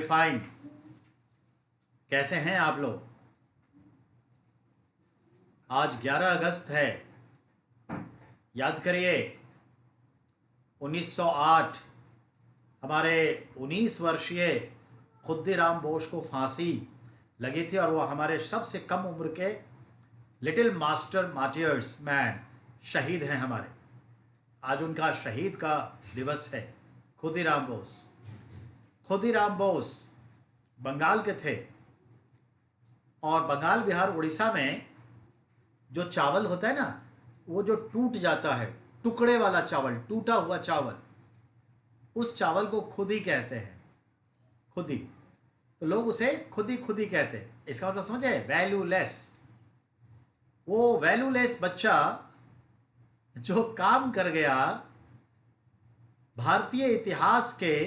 Fine. कैसे हैं आप लोग? आज 11 अगस्त है। याद करिए 1908 हमारे 19 वर्षीय खुद्दीराम बोस को फांसी लगी थी और वो हमारे सबसे कम उम्र के लिटिल मास्टर मार्टियर्स मैन शहीद हैं हमारे। आज उनका शहीद का दिवस है। खुदीराम बोस। खुदीराम बोस बंगाल के थे और बंगाल बिहार उड़ीसा में जो चावल होता है ना, वो जो टूट जाता है, टुकड़े वाला चावल, टूटा हुआ चावल, उस चावल को खुदी कहते हैं। खुदी। तो लोग उसे खुदी खुदी कहते हैं। इसका मतलब समझे? वैल्यूलेस। वो वैल्यूलेस बच्चा जो काम कर गया, भारतीय इतिहास के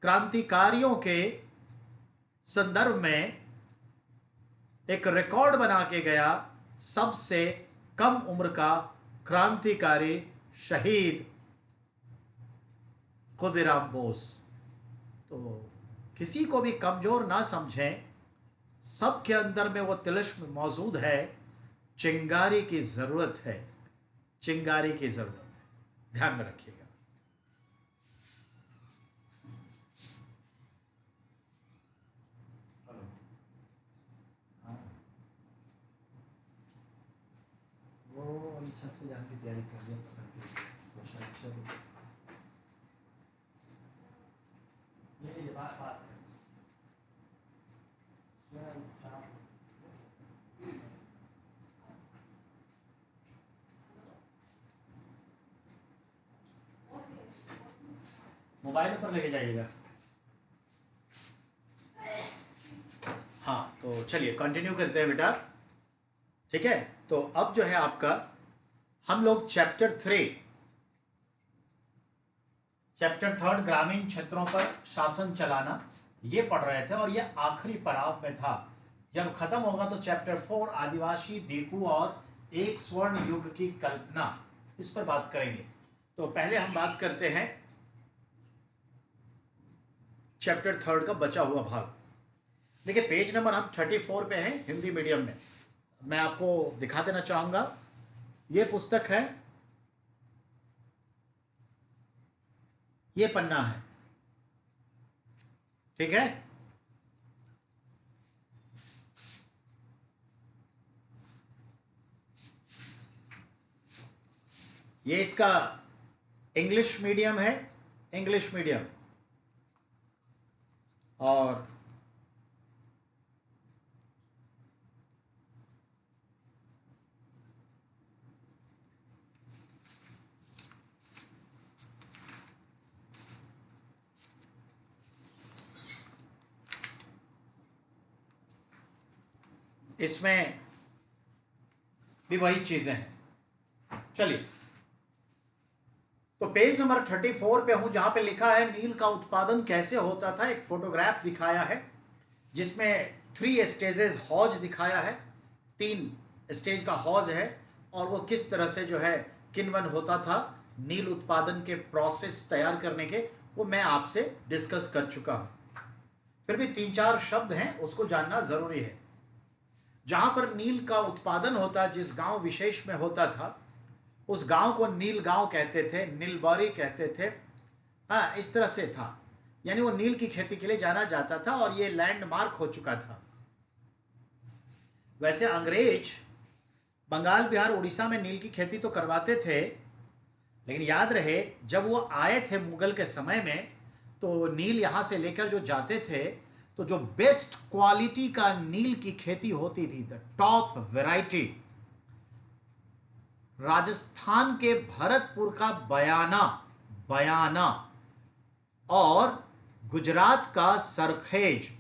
क्रांतिकारियों के संदर्भ में एक रिकॉर्ड बना के गया, सबसे कम उम्र का क्रांतिकारी शहीद खुदीराम बोस। तो किसी को भी कमजोर ना समझें, सबके अंदर में वो तिलिस्म मौजूद है। चिंगारी की जरूरत है, चिंगारी की जरूरत है, ध्यान में रखिएगा। वो छत पे जाने की तैयारी कर रही है, ये बात बात मोबाइल पर लेके जाइएगा। हाँ, तो चलिए कंटिन्यू करते हैं बेटा। ठीक है, तो अब जो है आपका, हम लोग चैप्टर 3 ग्रामीण क्षेत्रों पर शासन चलाना ये पढ़ रहे थे और ये आखिरी पड़ाव में था। जब खत्म होगा तो चैप्टर 4 आदिवासी दीकू और एक स्वर्ण युग की कल्पना, इस पर बात करेंगे। तो पहले हम बात करते हैं चैप्टर 3 का बचा हुआ भाग। देखिए पेज नंबर हम 34 पे हैं हिंदी मीडियम में। मैं आपको दिखा देना चाहूंगा, ये पुस्तक है, ये पन्ना है। ठीक है, ये इसका इंग्लिश मीडियम है, इंग्लिश मीडियम। और इसमें भी वही चीजें हैं। चलिए, तो पेज नंबर 34 पे हूं, जहां पे लिखा है नील का उत्पादन कैसे होता था। एक फोटोग्राफ दिखाया है जिसमें 3 स्टेजेस हौज दिखाया है, 3 स्टेज का हौज है, और वो किस तरह से जो है किन्वन होता था नील उत्पादन के प्रोसेस तैयार करने के, वो मैं आपसे डिस्कस कर चुका हूं। फिर भी 3-4 शब्द हैं, उसको जानना जरूरी है। जहां पर नील का उत्पादन होता, जिस गांव विशेष में होता था, उस गांव को नील गांव कहते थे, नीलबरी कहते थे। हाँ, इस तरह से था, यानी वो नील की खेती के लिए जाना जाता था और ये लैंडमार्क हो चुका था। वैसे अंग्रेज बंगाल बिहार उड़ीसा में नील की खेती तो करवाते थे, लेकिन याद रहे जब वो आए थे मुगल के समय में, तो नील यहां से लेकर जो जाते थे, तो जो बेस्ट क्वालिटी का नील की खेती होती थी, द टॉप वैरायटी, राजस्थान के भरतपुर का बयाना, बयाना, और गुजरात का सरखेज,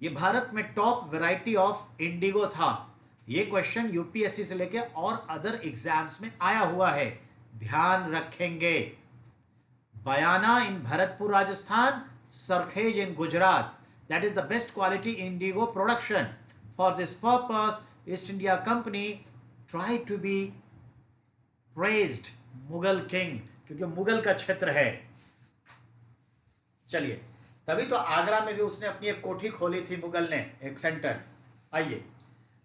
ये भारत में टॉप वैरायटी ऑफ इंडिगो था। ये क्वेश्चन यूपीएससी से लेके और अदर एग्जाम्स में आया हुआ है, ध्यान रखेंगे। बयाना इन Bharatpur Rajasthan, Sarkhej in Gujarat. That is the best quality indigo production. For this purpose, East India Company tried to be praised Mughal king, क्योंकि मुगल का क्षेत्र है। चलिए, तभी तो आगरा में भी उसने अपनी एक कोठी खोली थी मुगल ने, एक सेंटर। आइए,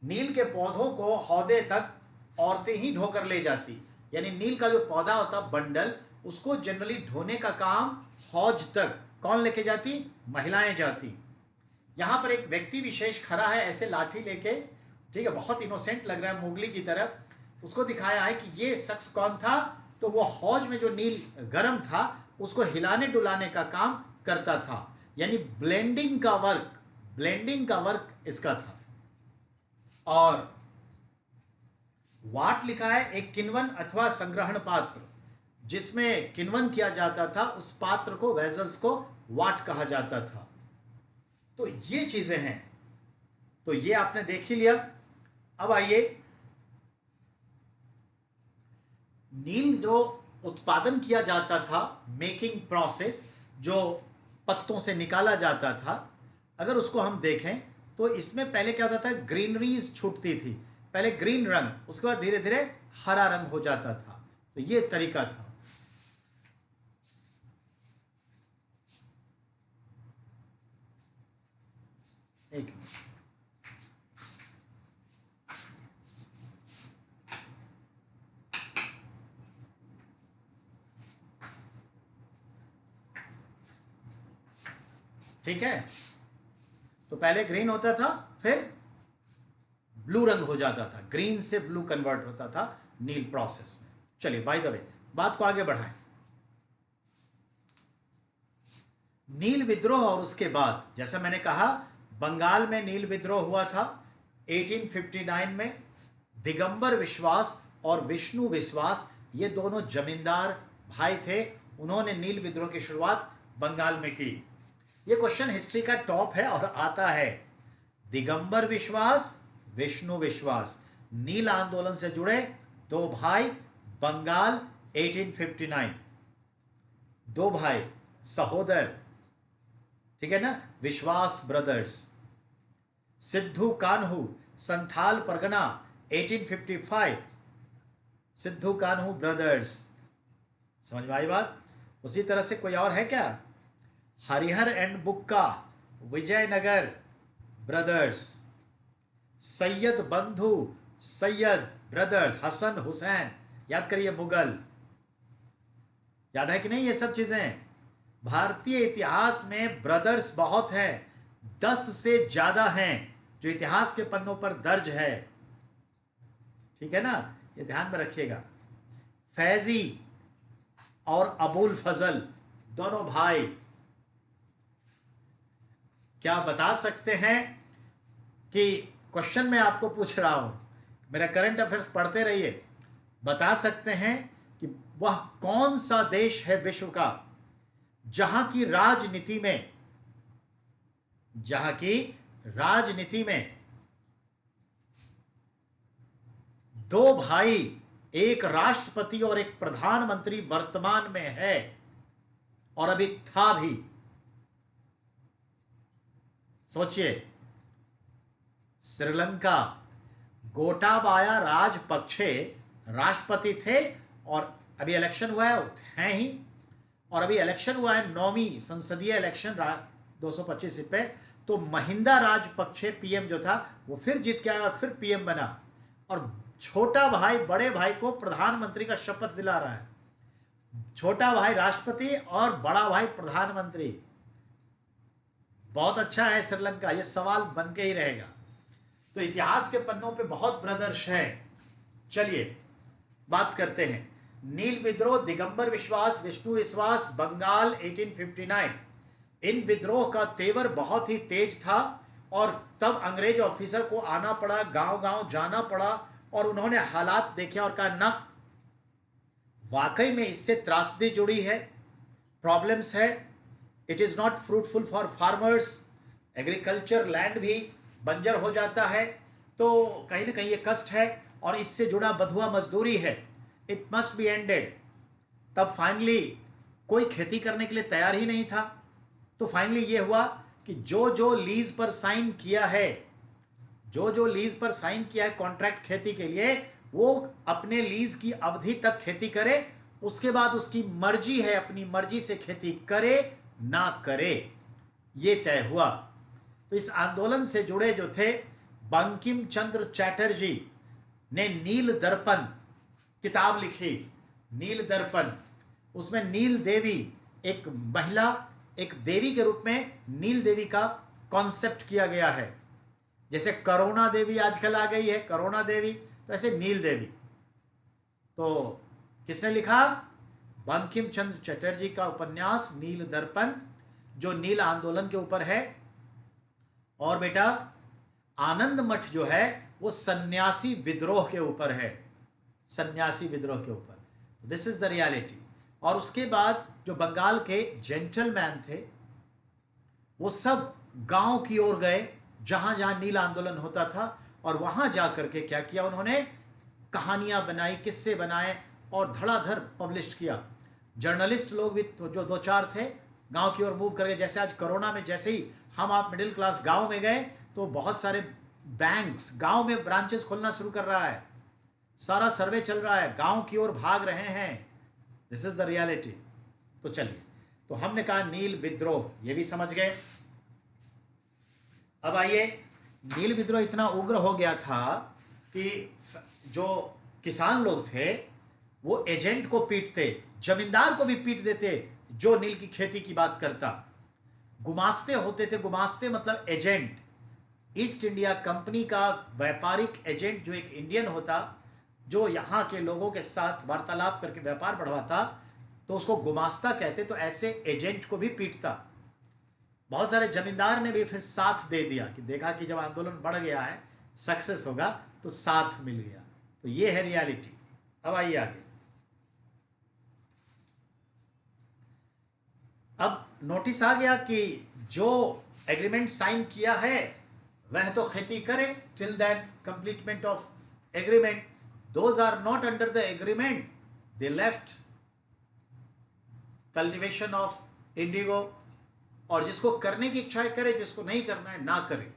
नील के पौधों को हौदे तक औरतें ही ढोकर ले जाती, यानी नील का जो पौधा होता बंडल, उसको जनरली ढोने का काम हौज तक कौन लेके जाती? महिलाएं जाती। यहां पर एक व्यक्ति विशेष खड़ा है ऐसे लाठी लेके, ठीक है, बहुत इनोसेंट लग रहा है मोगली की तरह। उसको दिखाया है कि ये शख्स कौन था, तो वो हौज में जो नील गर्म था उसको हिलाने डुलाने का काम करता था, यानी ब्लेंडिंग का वर्क इसका था। और वाट लिखा है एक किन्वन अथवा संग्रहण पात्र, जिसमें किन्वन किया जाता था, उस पात्र को, वेजल्स को वाट कहा जाता था। तो ये चीजें हैं, तो ये आपने देख ही लिया। अब आइए, नील जो उत्पादन किया जाता था, मेकिंग प्रोसेस, जो पत्तों से निकाला जाता था, अगर उसको हम देखें तो इसमें पहले क्या होता था? ग्रीनरीज छूटती थी, पहले ग्रीन रंग, उसके बाद धीरे धीरे हरा रंग हो जाता था। तो ये तरीका था। एक मिनट, ठीक है। तो पहले ग्रीन होता था, फिर ब्लू रंग हो जाता था, ग्रीन से ब्लू कन्वर्ट होता था नील प्रोसेस में। चलिए, बाय द वे, बात को आगे बढ़ाएं। नील विद्रोह और उसके बाद, जैसा मैंने कहा, बंगाल में नील विद्रोह हुआ था 1859 में। दिगंबर विश्वास और विष्णु विश्वास, ये दोनों जमींदार भाई थे, उन्होंने नील विद्रोह की शुरुआत बंगाल में की। ये क्वेश्चन हिस्ट्री का टॉप है और आता है। दिगंबर विश्वास, विष्णु विश्वास, नील आंदोलन से जुड़े दो भाई, बंगाल 1859, दो भाई सहोदर, ठीक है ना, विश्वास ब्रदर्स। सिद्धू कान्हू, संथाल परगना 1855, सिद्धू कान्हू ब्रदर्स। समझ में आई बात? उसी तरह से कोई और है क्या? Harihar and Bukka, Vijayanagar brothers. सैयद बंधु, सैयद ब्रदर्स, हसन हुसैन, याद करिए, मुगल। याद है कि नहीं ये सब चीजें? भारतीय इतिहास में ब्रदर्स बहुत हैं, 10 से ज्यादा हैं जो इतिहास के पन्नों पर दर्ज है, ठीक है ना, ये ध्यान में रखिएगा। फैजी और अबुल फजल, दोनों भाई। क्या बता सकते हैं कि क्वेश्चन मैं आपको पूछ रहा हूं, मेरा करंट अफेयर्स पढ़ते रहिए, बता सकते हैं कि वह कौन सा देश है विश्व का जहां की राजनीति में दो भाई, एक राष्ट्रपति और एक प्रधानमंत्री वर्तमान में है और अभी था भी? सोचिए, श्रीलंका, गोटाबाया राजपक्षे राष्ट्रपति थे और अभी इलेक्शन हुआ है ही, और अभी इलेक्शन हुआ है 9वीं संसदीय इलेक्शन 225 पे, तो महिंदा राजपक्षे पीएम जो था वो फिर जीत गया और फिर पीएम बना, और छोटा भाई बड़े भाई को प्रधानमंत्री का शपथ दिला रहा है। छोटा भाई राष्ट्रपति और बड़ा भाई प्रधानमंत्री। बहुत अच्छा है श्रीलंका, ये सवाल बन के ही रहेगा। तो इतिहास के पन्नों पे बहुत ब्रदर्स है। चलिए बात करते हैं। नील विद्रोह, दिगंबर विश्वास, विष्णु विश्वास, बंगाल 1859, इन विद्रोह का तेवर बहुत ही तेज था और तब अंग्रेज ऑफिसर को आना पड़ा, गांव गांव जाना पड़ा, और उन्होंने हालात देखे और कहा ना, वाकई में इससे त्रासदी जुड़ी है, प्रॉब्लम्स है, it is not fruitful for farmers, agriculture land भी बंजर हो जाता है, तो कहीं ना कहीं ये कष्ट है और इससे जुड़ा बधुआ मजदूरी है, इट मस्ट बी एंडेड। तब फाइनली कोई खेती करने के लिए तैयार ही नहीं था, तो फाइनली ये हुआ कि जो जो लीज पर साइन किया है, कॉन्ट्रैक्ट खेती के लिए, वो अपने लीज की अवधि तक खेती करे, उसके बाद उसकी मर्जी है, अपनी मर्जी से खेती करे ना करे। ये तय हुआ। तो इस आंदोलन से जुड़े जो थे, बंकिम चंद्र चैटर्जी ने नील दर्पण किताब लिखी, नील दर्पण। उसमें नील देवी, एक महिला, एक देवी के रूप में नील देवी का कॉन्सेप्ट किया गया है। जैसे करुणा देवी आजकल आ गई है, करुणा देवी, तो ऐसे नील देवी। तो किसने लिखा? बंकिम चंद्र चटर्जी का उपन्यास नील दर्पण, जो नील आंदोलन के ऊपर है। और बेटा आनंद मठ जो है वो सन्यासी विद्रोह के ऊपर है, सन्यासी विद्रोह के ऊपर। This is the reality. और उसके बाद जो बंगाल के जेंटलमैन थे वो सब गांव की ओर गए जहां जहां नील आंदोलन होता था, और वहां जाकर के क्या किया उन्होंने? कहानियां बनाई, किस्से बनाए और धड़ाधड़ पब्लिश किया। जर्नलिस्ट लोग भी तो जो दो चार थे गांव की ओर मूव कर गए। जैसे आज कोरोना में जैसे ही हम आप मिडिल क्लास गांव में गए तो बहुत सारे बैंक्स गांव में ब्रांचेस खोलना शुरू कर रहा है, सारा सर्वे चल रहा है, गांव की ओर भाग रहे हैं। This is the reality. तो चलिए, तो हमने कहा नील विद्रोह, ये भी समझ गए। अब आइए, नील विद्रोह इतना उग्र हो गया था कि जो किसान लोग थे वो एजेंट को पीटते, जमींदार को भी पीट देते जो नील की खेती की बात करता। गुमास्ते होते थे, गुमास्ते मतलब एजेंट। ईस्ट इंडिया कंपनी का व्यापारिक एजेंट जो एक इंडियन होता, जो यहाँ के लोगों के साथ वार्तालाप करके व्यापार बढ़वाता, तो उसको गुमास्ता कहते। तो ऐसे एजेंट को भी पीटता। बहुत सारे जमींदार ने भी फिर साथ दे दिया कि देखा कि जब आंदोलन बढ़ गया है, सक्सेस होगा, तो साथ मिल गया। तो ये है रियलिटी। अब आइए आगे। अब नोटिस आ गया कि जो एग्रीमेंट साइन किया है वह तो खेती करे till then completement of agreement. Those are not under the agreement, they left cultivation of indigo. और जिसको करने की इच्छा है करे, जिसको नहीं करना है ना करे।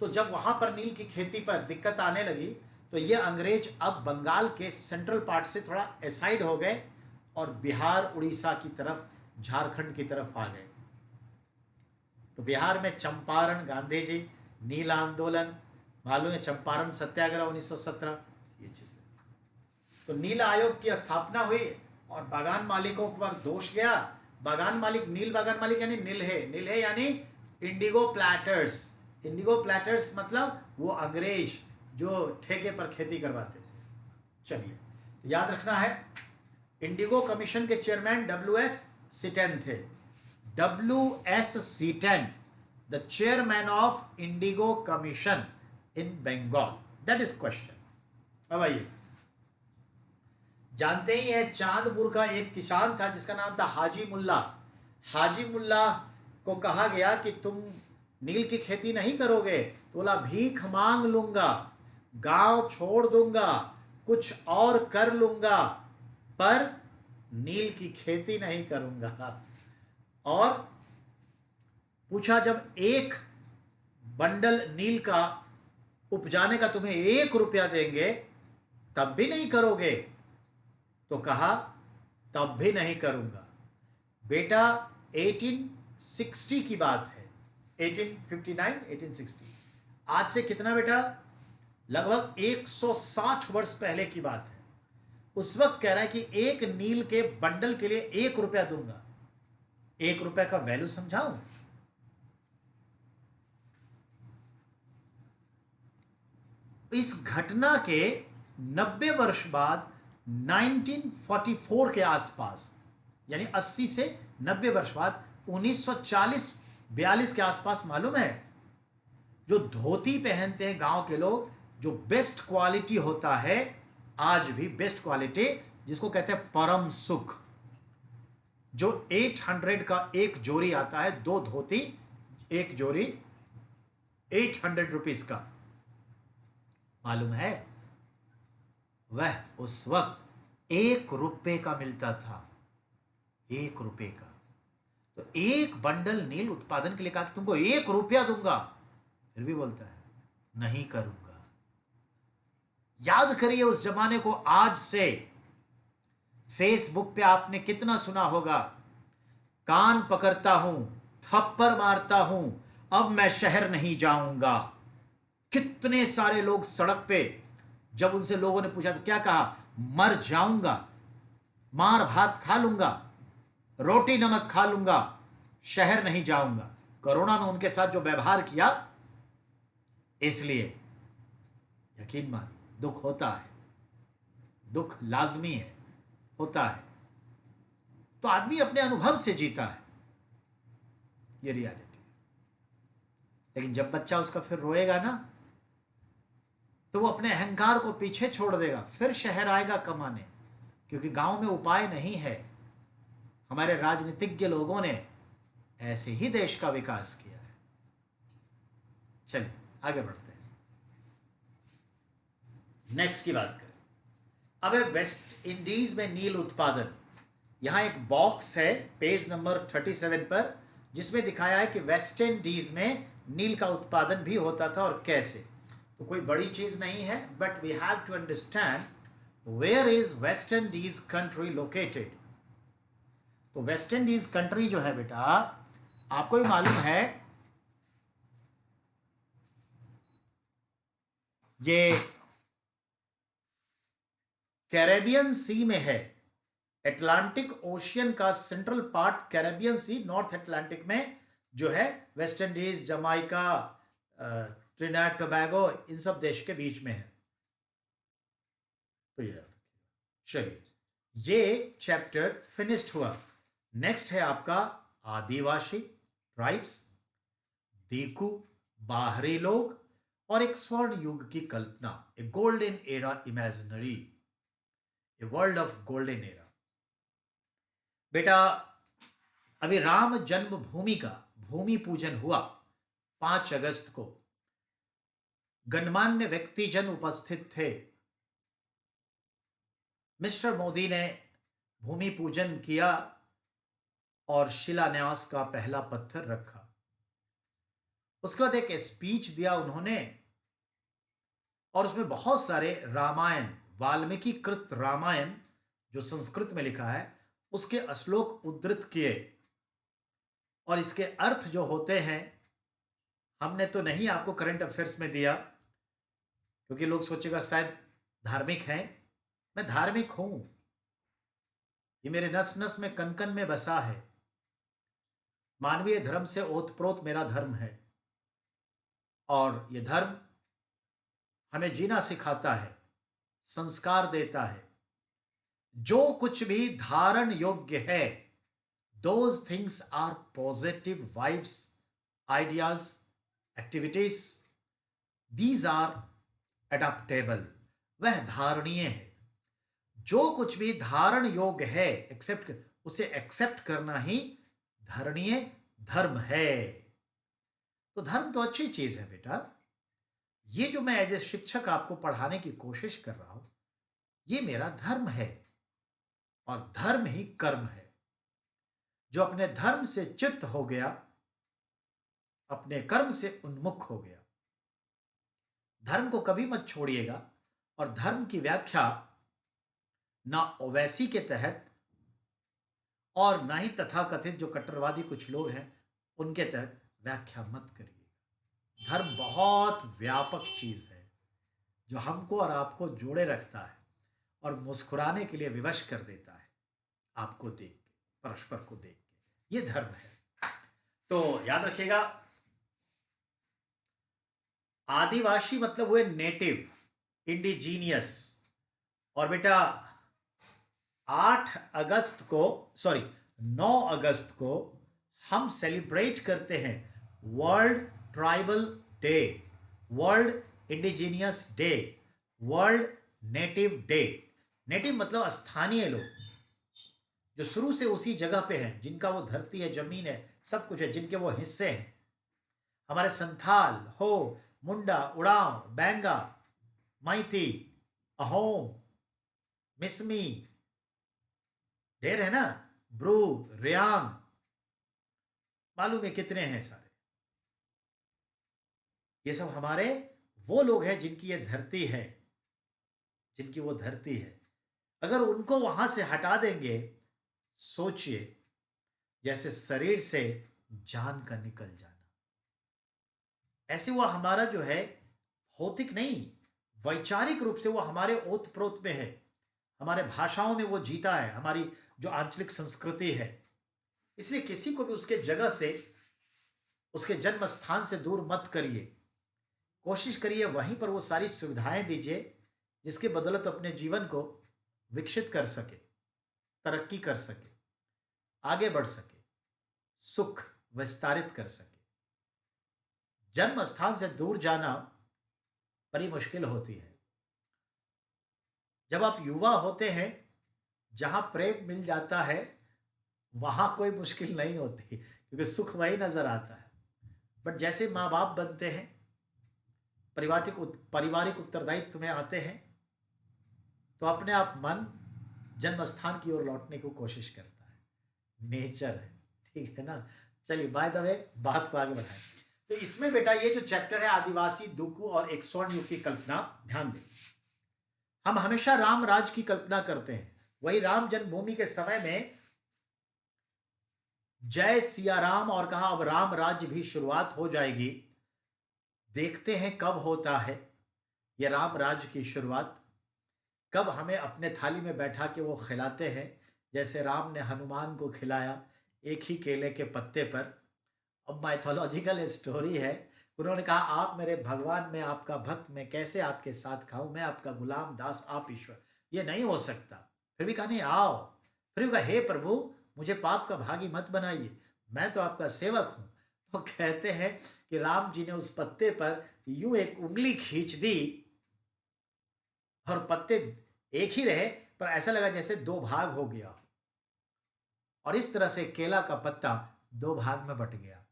तो जब वहां पर नील की खेती पर दिक्कत आने लगी तो ये अंग्रेज अब बंगाल के सेंट्रल पार्ट से थोड़ा एसाइड हो गए और बिहार, उड़ीसा की तरफ, झारखंड की तरफ आ गए। तो बिहार में चंपारण, गांधी जी, नील आंदोलन, मालूम है चंपारण सत्याग्रह 1917, ये चीजें। तो नील आयोग की स्थापना हुई और बागान मालिकों पर दोष गया। बागान मालिक, नील बागान मालिक यानी नीलहे, नीलहे यानी इंडिगो प्लैटर्स। इंडिगो प्लैटर्स मतलब वो अंग्रेज जो ठेके पर खेती करवाते थे। चलिए, तो याद रखना है, इंडिगो कमीशन के चेयरमैन WS सीटेन थे। WS सीटेन, the chairman of Indigo Commission in Bengal. That is question. अब आइए, जानते ही है चांदपुर का एक किसान था जिसका नाम था हाजी मुल्ला। हाजी मुल्ला को कहा गया कि तुम नील की खेती नहीं करोगे, तो बोला भीख मांग लूंगा, गांव छोड़ दूंगा, कुछ और कर लूंगा, पर नील की खेती नहीं करूंगा। और पूछा, जब एक बंडल नील का उपजाने का तुम्हें 1 रुपया देंगे तब भी नहीं करोगे? तो कहा तब भी नहीं करूंगा। बेटा 1860 की बात है, 1859, 1860। आज से कितना बेटा? लगभग 160 वर्ष पहले की बात है। उस वक्त कह रहा है कि एक नील के बंडल के लिए 1 रुपया दूंगा। 1 रुपया का वैल्यू समझाऊं? इस घटना के 90 वर्ष बाद 1944 के आसपास, यानी 80 से 90 वर्ष बाद 1940-42 के आसपास, मालूम है जो धोती पहनते हैं गांव के लोग, जो बेस्ट क्वालिटी होता है, आज भी बेस्ट क्वालिटी, जिसको कहते हैं परम सुख, जो 800 का एक जोड़ी आता है, 2 धोती एक जोड़ी 800 रुपीस का, मालूम है वह उस वक्त 1 रुपए का मिलता था। 1 रुपए का। तो एक बंडल नील उत्पादन के लिए कहा कि तुमको 1 रुपया दूंगा, फिर भी बोलता है नहीं करूंगा। याद करिए उस जमाने को। आज से फेसबुक पे आपने कितना सुना होगा, कान पकड़ता हूं, थप्पड़ मारता हूं, अब मैं शहर नहीं जाऊंगा। कितने सारे लोग सड़क पे, जब उनसे लोगों ने पूछा तो क्या कहा? मर जाऊंगा, मार भात खा लूंगा, रोटी नमक खा लूंगा, शहर नहीं जाऊंगा। कोरोना में उनके साथ जो व्यवहार किया, इसलिए यकीन मानिए दुख होता है, दुख लाजमी है, होता है। तो आदमी अपने अनुभव से जीता है, ये रियलिटी। लेकिन जब बच्चा उसका फिर रोएगा ना, तो वो अपने अहंकार को पीछे छोड़ देगा, फिर शहर आएगा कमाने, क्योंकि गांव में उपाय नहीं है। हमारे राजनीतिज्ञ लोगों ने ऐसे ही देश का विकास किया है। चलिए आगे बढ़ते हैं, नेक्स्ट की बात करें। अब है वेस्ट इंडीज में नील उत्पादन। यहां एक बॉक्स है पेज नंबर 37 पर, जिसमें दिखाया है कि वेस्ट इंडीज में नील का उत्पादन भी होता था और कैसे। तो कोई बड़ी चीज नहीं है, but we have to understand where is West Indies country located. तो वेस्ट इंडीज कंट्री जो है बेटा, आपको ही मालूम है, ये कैरेबियन सी में है। अटलांटिक ओशियन का central part Caribbean Sea, North Atlantic में जो है West Indies, Jamaica, Trinidad Tobago, इन सब देश के बीच में है। तो ये चलिए, ये चैप्टर फिनिश्ड हुआ। नेक्स्ट है आपका आदिवासी ट्राइब्स, देखू, बाहरी लोग और एक स्वर्ण युग की कल्पना, a golden era imaginary, a world of golden era. बेटा, अभी राम जन्मभूमि का भूमि पूजन हुआ 5 अगस्त को। गणमान्य व्यक्तिजन उपस्थित थे। मिस्टर मोदी ने भूमि पूजन किया और शिलान्यास का पहला पत्थर रखा। उसके बाद एक स्पीच दिया उन्होंने, और उसमें बहुत सारे रामायण, वाल्मीकि कृत रामायण जो संस्कृत में लिखा है, उसके श्लोक उद्धृत किए। और इसके अर्थ जो होते हैं, हमने तो नहीं आपको करंट अफेयर्स में दिया, क्योंकि लोग सोचेगा शायद धार्मिक हैं। मैं धार्मिक हूं, ये मेरे नस नस में, कन कन में बसा है। मानवीय धर्म से ओतप्रोत मेरा धर्म है, और ये धर्म हमें जीना सिखाता है, संस्कार देता है। जो कुछ भी धारण योग्य है, those things are positive vibes, ideas, activities, these are adaptable. वह धारणीय है। जो कुछ भी धारण योग्य है, एक्सेप्ट, उसे एक्सेप्ट करना ही धारणीय धर्म है। तो धर्म तो अच्छी चीज है बेटा। ये जो मैं एज ए शिक्षक आपको पढ़ाने की कोशिश कर रहा हूं, ये मेरा धर्म है, और धर्म ही कर्म है। जो अपने धर्म से चित्त हो गया, अपने कर्म से उन्मुख हो गया। धर्म को कभी मत छोड़िएगा। और धर्म की व्याख्या ना ओवैसी के तहत, और ना ही तथाकथित जो कट्टरवादी कुछ लोग हैं उनके तहत व्याख्या मत करिए। धर्म बहुत व्यापक चीज है, जो हमको और आपको जोड़े रखता है और मुस्कुराने के लिए विवश कर देता है, आपको देख के, परस्पर को देख के। ये धर्म है। तो याद रखिएगा, आदिवासी मतलब हुए नेटिव, इंडिजीनियस। और बेटा 8 अगस्त को, सॉरी 9 अगस्त को हम सेलिब्रेट करते हैं world tribal day, world indigenous day, world native day. Native मतलब स्थानीय लोग, जो शुरू से उसी जगह पे हैं, जिनका वो धरती है, जमीन है, सब कुछ है, जिनके वो हिस्से हैं। हमारे संथाल, हो, मुंडा, उड़ाव, बैंगा, मैती, अहोम, मिसमी, ढेर है ना, ब्रू, रियांग, मालूम है कितने हैं सारे। ये सब हमारे वो लोग हैं जिनकी ये धरती है, जिनकी वो धरती है। अगर उनको वहां से हटा देंगे, सोचिए, जैसे शरीर से जान का निकल जाना। ऐसे वो हमारा जो है भौतिक नहीं, वैचारिक रूप से वो हमारे ओत प्रोत में है, हमारे भाषाओं में वो जीता है, हमारी जो आंचलिक संस्कृति है। इसलिए किसी को भी उसके जगह से, उसके जन्म स्थान से दूर मत करिए। कोशिश करिए वहीं पर वो सारी सुविधाएं दीजिए जिसके बदौलत अपने जीवन को विकसित कर सके, तरक्की कर सके, आगे बढ़ सके, सुख विस्तारित कर सके। जन्म स्थान से दूर जाना बड़ी मुश्किल होती है। जब आप युवा होते हैं, जहां प्रेम मिल जाता है वहां कोई मुश्किल नहीं होती, क्योंकि सुख वही नजर आता है। बट जैसे माँ बाप बनते हैं, पारिवारिक उत्तरदायित्व में आते हैं, तो अपने आप मन जन्म स्थान की ओर लौटने की कोशिश करता है। नेचर है, ठीक है ना। चलिए बाय द वे बात को आगे बढ़ाएं। तो इसमें बेटा ये जो चैप्टर है आदिवासी, दुकू और एक स्वर्ण युग की कल्पना, ध्यान दें। हम हमेशा राम राज की कल्पना करते हैं। वही राम जन्मभूमि के समय में जय सिया राम और कहा अब राम राज्य भी शुरुआत हो जाएगी। देखते हैं कब होता है ये राम राज्य की शुरुआत, कब हमें अपने थाली में बैठा के वो खिलाते हैं, जैसे राम ने हनुमान को खिलाया एक ही केले के पत्ते पर। अब माइथोलॉजिकल स्टोरी है। उन्होंने कहा आप मेरे भगवान, मैं आपका भक्त, मैं कैसे आपके साथ खाऊं, मैं आपका गुलाम दास, आप ईश्वर, ये नहीं हो सकता। फिर भी कहा नहीं आओ। फिर भी कहा हे प्रभु मुझे पाप का भागी मत बनाइए, मैं तो आपका सेवक हूं। तो कहते हैं कि राम जी ने उस पत्ते पर यूं एक उंगली खींच दी और पत्ते एक ही रहे, पर ऐसा लगा जैसे दो भाग हो गया, और इस तरह से केला का पत्ता दो भाग में बट गया।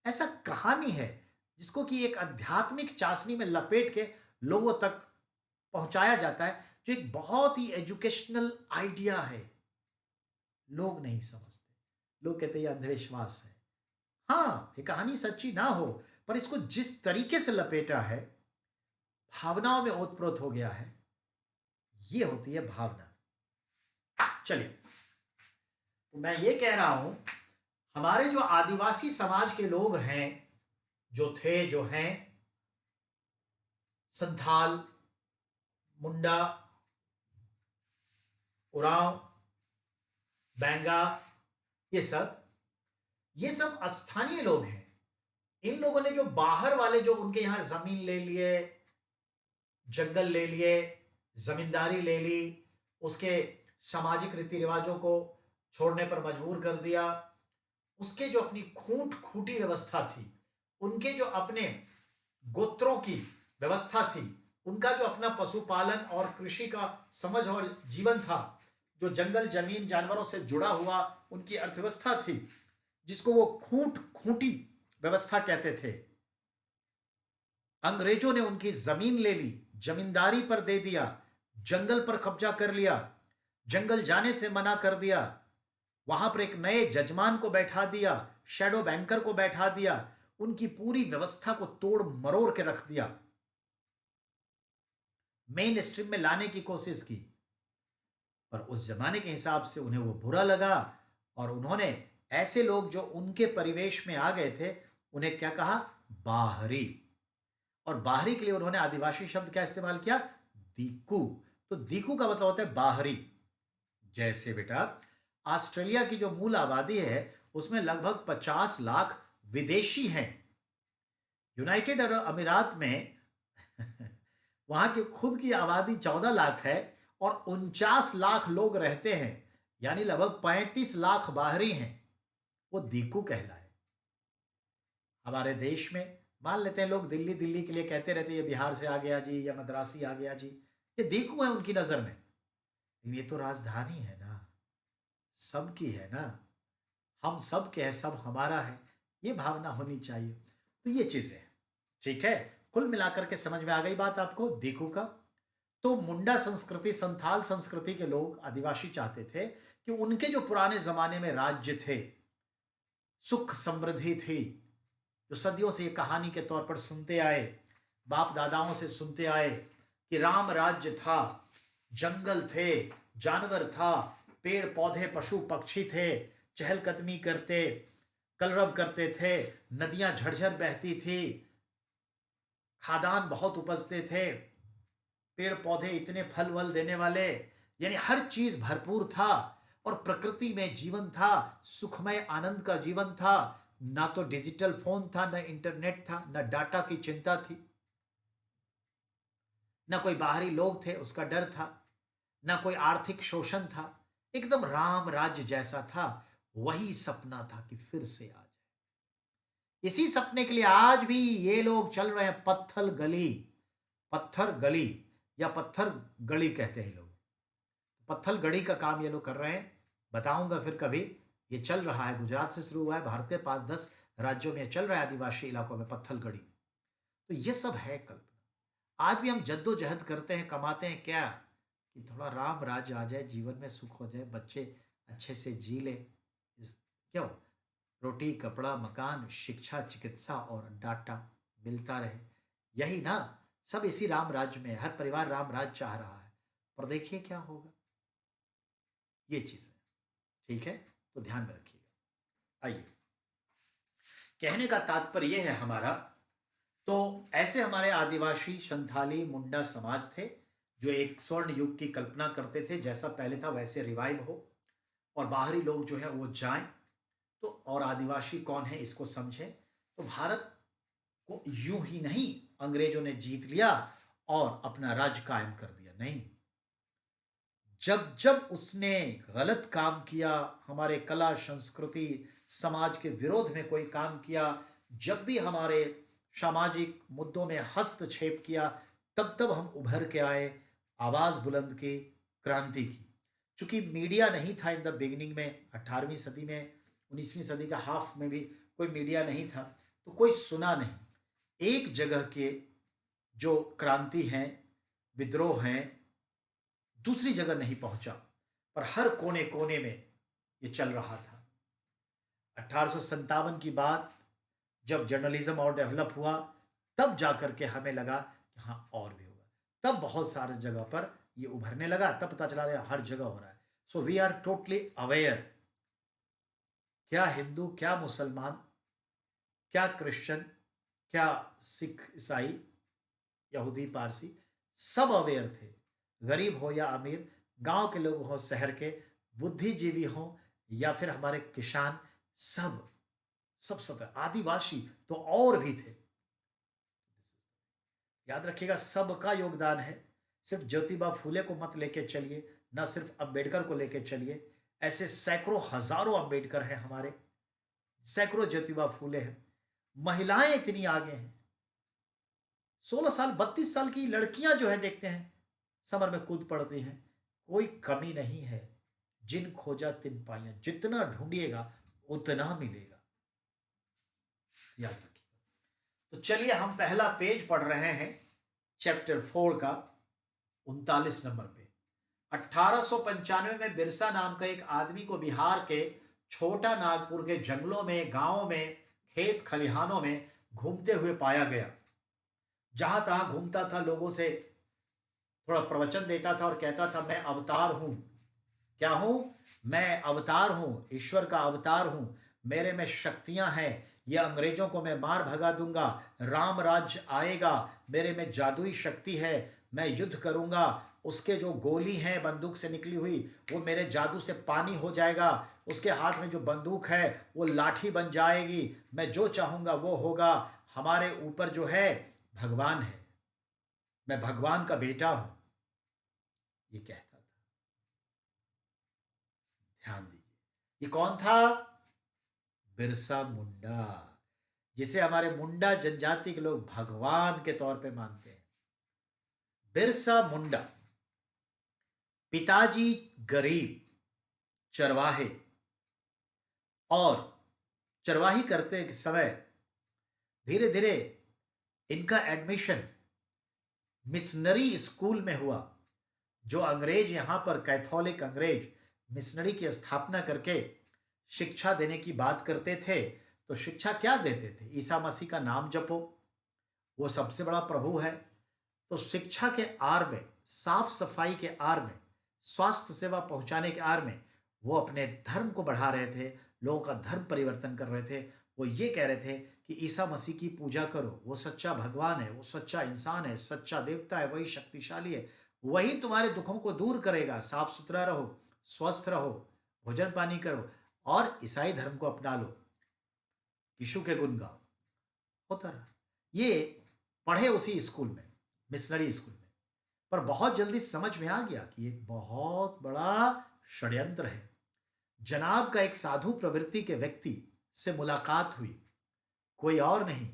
ऐसा कहानी है जिसको कि एक आध्यात्मिक चाशनी में लपेट के लोगों तक पहुंचाया जाता है, जो एक बहुत ही एजुकेशनल आइडिया है। लोग नहीं समझते, लोग कहते हैं ये अंधविश्वास है। हाँ, ये कहानी सच्ची ना हो, पर इसको जिस तरीके से लपेटा है, भावनाओं में ओतप्रोत हो गया है, ये होती है भावना। चलिए, तो मैं ये कह रहा हूं, हमारे जो आदिवासी समाज के लोग हैं, जो थे, जो हैं, संथाल, मुंडा, उरांव, बैंगा, ये सब स्थानीय लोग हैं। इन लोगों ने जो बाहर वाले जो उनके यहां जमीन ले लिए, जंगल ले लिए, जमींदारी ले ली, उसके सामाजिक रीति रिवाजों को छोड़ने पर मजबूर कर दिया, उसके जो अपनी खूंटी व्यवस्था थी, उनके जो अपने गोत्रों की व्यवस्था थी, उनका जो अपना पशुपालन और कृषि का समझ और जीवन था, जो जंगल जमीन जानवरों से जुड़ा हुआ उनकी अर्थव्यवस्था थी, जिसको वो खूंटी व्यवस्था कहते थे। अंग्रेजों ने उनकी जमीन ले ली, जमींदारी पर दे दिया, जंगल पर कब्जा कर लिया, जंगल जाने से मना कर दिया, वहां पर एक नए जजमान को बैठा दिया, शैडो बैंकर को बैठा दिया, उनकी पूरी व्यवस्था को तोड़ मरोड़ के रख दिया, मेन स्ट्रीम में लाने की कोशिश की। पर उस जमाने के हिसाब से उन्हें वो बुरा लगा, और उन्होंने ऐसे लोग जो उनके परिवेश में आ गए थे, उन्हें क्या कहा? बाहरी। और बाहरी के लिए उन्होंने आदिवासी शब्द क्या इस्तेमाल किया? दीकू। तो दीकू का मतलब होता है बाहरी। जैसे बेटा ऑस्ट्रेलिया की जो मूल आबादी है उसमें लगभग 50 लाख विदेशी हैं। यूनाइटेड अरब अमीरात में वहां की खुद की आबादी 14 लाख है और 49 लाख लोग रहते हैं, यानी लगभग 35 लाख बाहरी हैं। वो दीकू कहलाए। हमारे देश में मान लेते हैं लोग दिल्ली दिल्ली के लिए कहते रहते हैं, ये बिहार से आ गया जी, या मद्रासी आ गया जी, ये दीकू है उनकी नजर में। लेकिन ये तो राजधानी है ना, सबकी है ना, हम सब के हैं, सब हमारा है, ये भावना होनी चाहिए। तो ये चीज है, ठीक है। कुल मिलाकर के समझ में आ गई बात आपको दीकू का। तो मुंडा संस्कृति, संथाल संस्कृति के लोग, आदिवासी चाहते थे कि उनके जो पुराने जमाने में राज्य थे, सुख समृद्धि थी, जो सदियों से ये कहानी के तौर पर सुनते आए, बाप दादाओं से सुनते आए कि राम राज्य था, जंगल थे, जानवर था, पेड़ पौधे पशु पक्षी थे, चहलकदमी करते, कलरव करते थे, नदियां झरझर बहती थी, खादान बहुत उपजते थे, पेड़ पौधे इतने फल वल देने वाले, यानी हर चीज भरपूर था और प्रकृति में जीवन था, सुखमय आनंद का जीवन था। ना तो डिजिटल फोन था, ना इंटरनेट था, ना डाटा की चिंता थी, ना कोई बाहरी लोग थे उसका डर था, ना कोई आर्थिक शोषण था। एकदम राम राज्य जैसा था। वही सपना था कि फिर से आ जाए। इसी सपने के लिए आज भी ये लोग चल रहे हैं पत्थर गली, पत्थर गली या पत्थर गली कहते हैं लोग। पत्थर गड़ी का काम ये लोग कर रहे हैं, बताऊंगा फिर कभी। ये चल रहा है, गुजरात से शुरू हुआ है, भारत के 5-10 राज्यों में चल रहा है, आदिवासी इलाकों में पत्थर गड़ी। तो ये सब है कल्पना। आज भी हम जद्दोजहद करते हैं, कमाते हैं क्या कि थोड़ा राम राज्य आ जाए, जीवन में सुख हो जाए, बच्चे अच्छे से जी ले। क्यों? रोटी कपड़ा मकान शिक्षा चिकित्सा और डाटा मिलता रहे, यही ना। सब इसी राम राज्य में है, हर परिवार राम राज्य चाह रहा है। पर देखिए क्या होगा, ये चीज है। ठीक है, तो ध्यान में रखिएगा। आइए, कहने का तात्पर्य यह है हमारा, तो ऐसे हमारे आदिवासी संथाली मुंडा समाज थे जो एक स्वर्ण युग की कल्पना करते थे, जैसा पहले था वैसे रिवाइव हो और बाहरी लोग जो है वो जाएं। तो और आदिवासी कौन है इसको समझें। तो भारत को यूं ही नहीं अंग्रेजों ने जीत लिया और अपना राज्य कायम कर दिया, नहीं। जब जब उसने गलत काम किया, हमारे कला संस्कृति समाज के विरोध में कोई काम किया, जब भी हमारे सामाजिक मुद्दों में हस्तक्षेप किया, तब तब हम उभर के आए, आवाज बुलंद की, क्रांति की। चूंकि मीडिया नहीं था इन द बिगिनिंग में, 18वीं सदी में, 19वीं सदी का हाफ में भी कोई मीडिया नहीं था, तो कोई सुना नहीं। एक जगह के जो क्रांति हैं, विद्रोह हैं, दूसरी जगह नहीं पहुंचा, पर हर कोने कोने में ये चल रहा था। 1857 की बात, जब जर्नलिज्म और डेवलप हुआ, तब जाकर के हमें लगा कि हाँ और भी होगा। तब बहुत सारे जगह पर ये उभरने लगा, तब पता चला रहा हर जगह हो रहा है। So we are totally aware, क्या हिंदू, क्या मुसलमान, क्या क्रिश्चियन, क्या सिख ईसाई, यहूदी पारसी, सब अवेयर थे। गरीब हो या अमीर, गांव के लोग हो शहर के, बुद्धिजीवी हो या फिर हमारे किसान, सब सब सब आदिवासी तो और भी थे। याद रखिएगा, सबका योगदान है। सिर्फ ज्योतिबा फूले को मत लेके चलिए, ना सिर्फ अंबेडकर को लेके चलिए। ऐसे सैकड़ों हजारों अंबेडकर हैं हमारे, सैकड़ों ज्योतिबा फूले हैं। महिलाएं इतनी आगे हैं, 16 साल 32 साल की लड़कियां जो है देखते हैं समर में कूद पड़ती हैं। कोई कमी नहीं है, जिन खोजा तिन पाइया, जितना ढूंढिएगा उतना मिलेगा, याद रखिए। तो चलिए हम पहला पेज पढ़ रहे हैं चैप्टर 4 का, 39 नंबर पे। 1895 में बिरसा नाम का एक आदमी को बिहार के छोटा नागपुर के जंगलों में, गांवों में, खेत खलिहानों में घूमते हुए पाया गया। जहां तहां घूमता था, लोगों से थोड़ा प्रवचन देता था और कहता था मैं अवतार हूं। क्या हूं? मैं अवतार हूं, ईश्वर का अवतार हूं, मेरे में शक्तियां हैं, ये अंग्रेजों को मैं मार भगा दूंगा, राम राज्य आएगा, मेरे में जादुई शक्ति है, मैं युद्ध करूंगा, उसके जो गोली है बंदूक से निकली हुई वो मेरे जादू से पानी हो जाएगा, उसके हाथ में जो बंदूक है वो लाठी बन जाएगी, मैं जो चाहूंगा वो होगा, हमारे ऊपर जो है भगवान है, मैं भगवान का बेटा हूं, ये कहता था। ध्यान दीजिए, ये कौन था? बिरसा मुंडा, जिसे हमारे मुंडा जनजाति के लोग भगवान के तौर पे मानते हैं। बिरसा मुंडा, पिताजी गरीब चरवाहे, और चरवाही करते समय धीरे धीरे इनका एडमिशन मिशनरी स्कूल में हुआ। जो अंग्रेज यहां पर कैथोलिक अंग्रेज मिशनरी की स्थापना करके शिक्षा देने की बात करते थे, तो शिक्षा क्या देते थे? ईसा मसीह का नाम जपो, वो सबसे बड़ा प्रभु है। तो शिक्षा के आर में, साफ सफाई के आर में, स्वास्थ्य सेवा पहुंचाने के आर में वो अपने धर्म को बढ़ा रहे थे, लोगों का धर्म परिवर्तन कर रहे थे। वो ये कह रहे थे कि ईसा मसीह की पूजा करो, वो सच्चा भगवान है, वो सच्चा इंसान है, सच्चा देवता है, वही शक्तिशाली है, वही तुम्हारे दुखों को दूर करेगा। साफ सुथरा रहो, स्वस्थ रहो, भोजन पानी करो और ईसाई धर्म को अपना लो, यीशु के गुण गाओ। होता रहा। ये पढ़े उसी स्कूल में, मिशनरी स्कूल में, पर बहुत जल्दी समझ में आ गया कि एक बहुत बड़ा षड्यंत्र है। जनाब का एक साधु प्रवृत्ति के व्यक्ति से मुलाकात हुई, कोई और नहीं,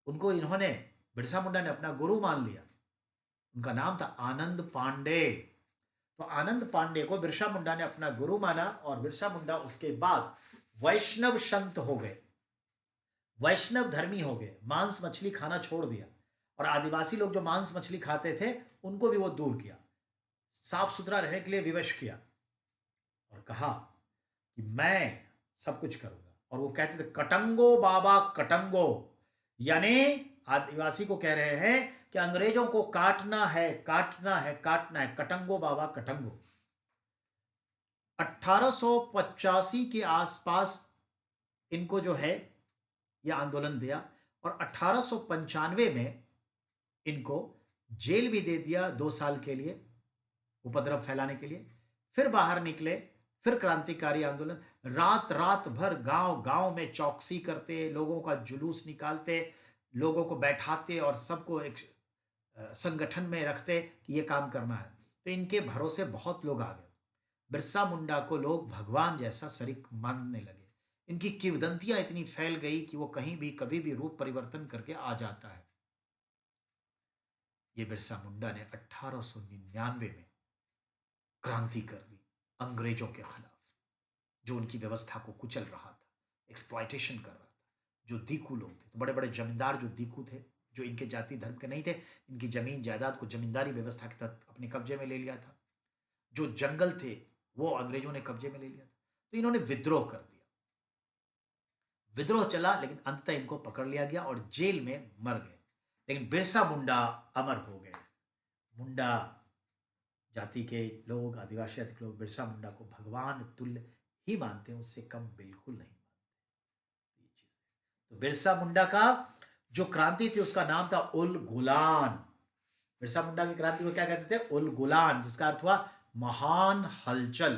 उनको इन्होंने, बिरसा मुंडा ने अपना गुरु मान लिया। उनका नाम था आनंद पांडे। तो आनंद पांडे को बिरसा मुंडा ने अपना गुरु माना और बिरसा मुंडा उसके बाद वैष्णव संत हो गए, वैष्णव धर्मी हो गए, मांस मछली खाना छोड़ दिया और आदिवासी लोग जो मांस मछली खाते थे उनको भी वो दूर किया, साफ सुथरा रहने के लिए विवश किया और कहा कि मैं सब कुछ करूंगा। और वो कहते थे कटंगो बाबा कटंगो, यानी आदिवासी को कह रहे हैं कि अंग्रेजों को काटना है, काटना है, काटना है, कटंगो बाबा कटंगो। 1885 के आसपास इनको जो है यह आंदोलन दिया और 1895 में इनको जेल भी दे दिया 2 साल के लिए, उपद्रव फैलाने के लिए। फिर बाहर निकले, फिर क्रांतिकारी आंदोलन, रात रात भर गांव गांव में चौकसी करते, लोगों का जुलूस निकालते, लोगों को बैठाते और सबको एक संगठन में रखते कि ये काम करना है। तो इनके भरोसे बहुत लोग आ गए। बिरसा मुंडा को लोग भगवान जैसा शरीक मानने लगे। इनकी किंवदंतियां इतनी फैल गई कि वो कहीं भी कभी भी रूप परिवर्तन करके आ जाता है। ये बिरसा मुंडा ने 1899 में क्रांति कर दी अंग्रेजों के खिलाफ, जो उनकी व्यवस्था को कुचल रहा था, एक्सप्लॉयटेशन कर रहा था। जो दीकू लोग थे, तो बड़े बड़े जमींदार जो दीकू थे, जो इनके जाति धर्म के नहीं थे, इनकी जमीन जायदाद को जमींदारी व्यवस्था के तहत अपने कब्जे में ले लिया था। जो जंगल थे वो अंग्रेजों ने कब्जे में ले लिया था। तो इन्होंने विद्रोह कर दिया। विद्रोह चला लेकिन अंततः इनको पकड़ लिया गया और जेल में मर गए। लेकिन बिरसा मुंडा अमर हो गए। मुंडा जाति के लोग, आदिवासी जाति के लोग बिरसा मुंडा को भगवान तुल्य ही मानते हैं, उससे कम बिल्कुल नहीं मानते। ये चीज है। तो बिरसा मुंडा का जो क्रांति थी उसका नाम था उल गुलान। बिरसा मुंडा की क्रांति को क्या कहते थे? उल गुलान, जिसका अर्थ हुआ महान हलचल।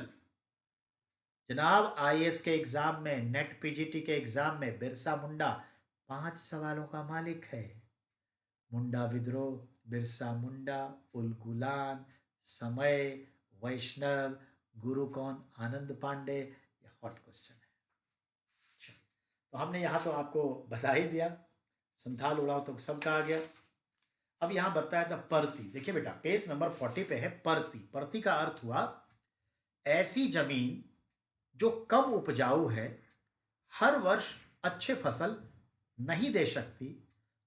जनाब आईएएस के एग्जाम में, नेट पीजीटी के एग्जाम में बिरसा मुंडा 5 सवालों का मालिक है। मुंडा विद्रोह, बिरसा मुंडा, उल गुलान, समय, वैष्णव, गुरु कौन? आनंद पांडे। ये हॉट क्वेश्चन है। तो हमने यहां तो आपको बता ही दिया, संथाल उड़ाव तो सबका आ गया। अब यहां बताया था परती। देखिए बेटा, पेज नंबर 40 पे है परती। परती का अर्थ हुआ ऐसी जमीन जो कम उपजाऊ है, हर वर्ष अच्छे फसल नहीं दे सकती,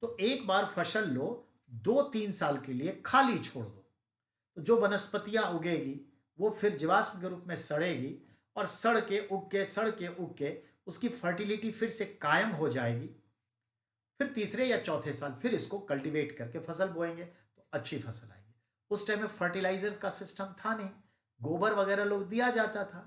तो एक बार फसल लो, 2-3 साल के लिए खाली छोड़ दो, तो जो वनस्पतियां उगेगी वो फिर जीवाश्म के रूप में सड़ेगी और सड़ के उग के उसकी फर्टिलिटी फिर से कायम हो जाएगी। फिर तीसरे या चौथे साल फिर इसको कल्टीवेट करके फसल बोएंगे तो अच्छी फसल आएगी। उस टाइम में फर्टिलाइजर्स का सिस्टम था नहीं, गोबर वगैरह लोग दिया जाता था,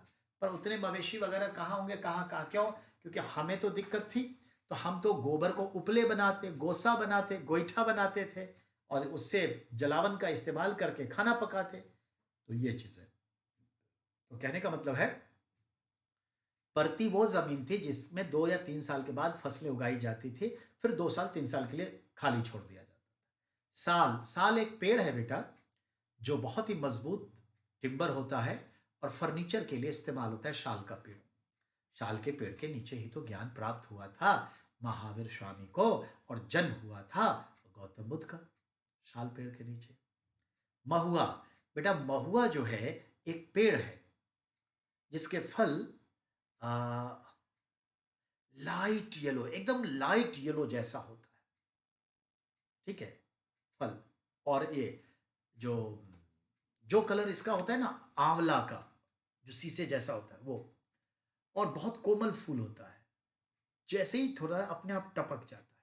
पर उतने मवेशी वगैरह कहाँ होंगे, कहाँ कहाँ, क्यों? क्योंकि हमें तो दिक्कत थी, तो हम तो गोबर को उपले बनाते, गोसा बनाते, गोईठा बनाते थे और उससे जलावन का इस्तेमाल करके खाना पकाते। तो ये चीज है। तो कहने का मतलब है परती वो जमीन थी जिसमें 2 या 3 साल के बाद फसलें उगाई जाती थी, फिर 2 साल 3 साल के लिए खाली छोड़ दिया जाता था। साल, साल एक पेड़ है बेटा जो बहुत ही मजबूत टिम्बर होता है और फर्नीचर के लिए इस्तेमाल होता है। शाल का पेड़, शाल के पेड़ के नीचे ही तो ज्ञान प्राप्त हुआ था महावीर स्वामी को और जन्म हुआ था गौतम बुद्ध का, शाल पेड़ के नीचे। महुआ, बेटा महुआ जो है एक पेड़ है जिसके फल लाइट येलो, एकदम लाइट येलो जैसा होता है, ठीक है, फल। और ये जो जो कलर इसका होता है ना आंवला का, जो शीशे जैसा होता है वो, और बहुत कोमल फूल होता है, जैसे ही थोड़ा अपने आप टपक जाता है,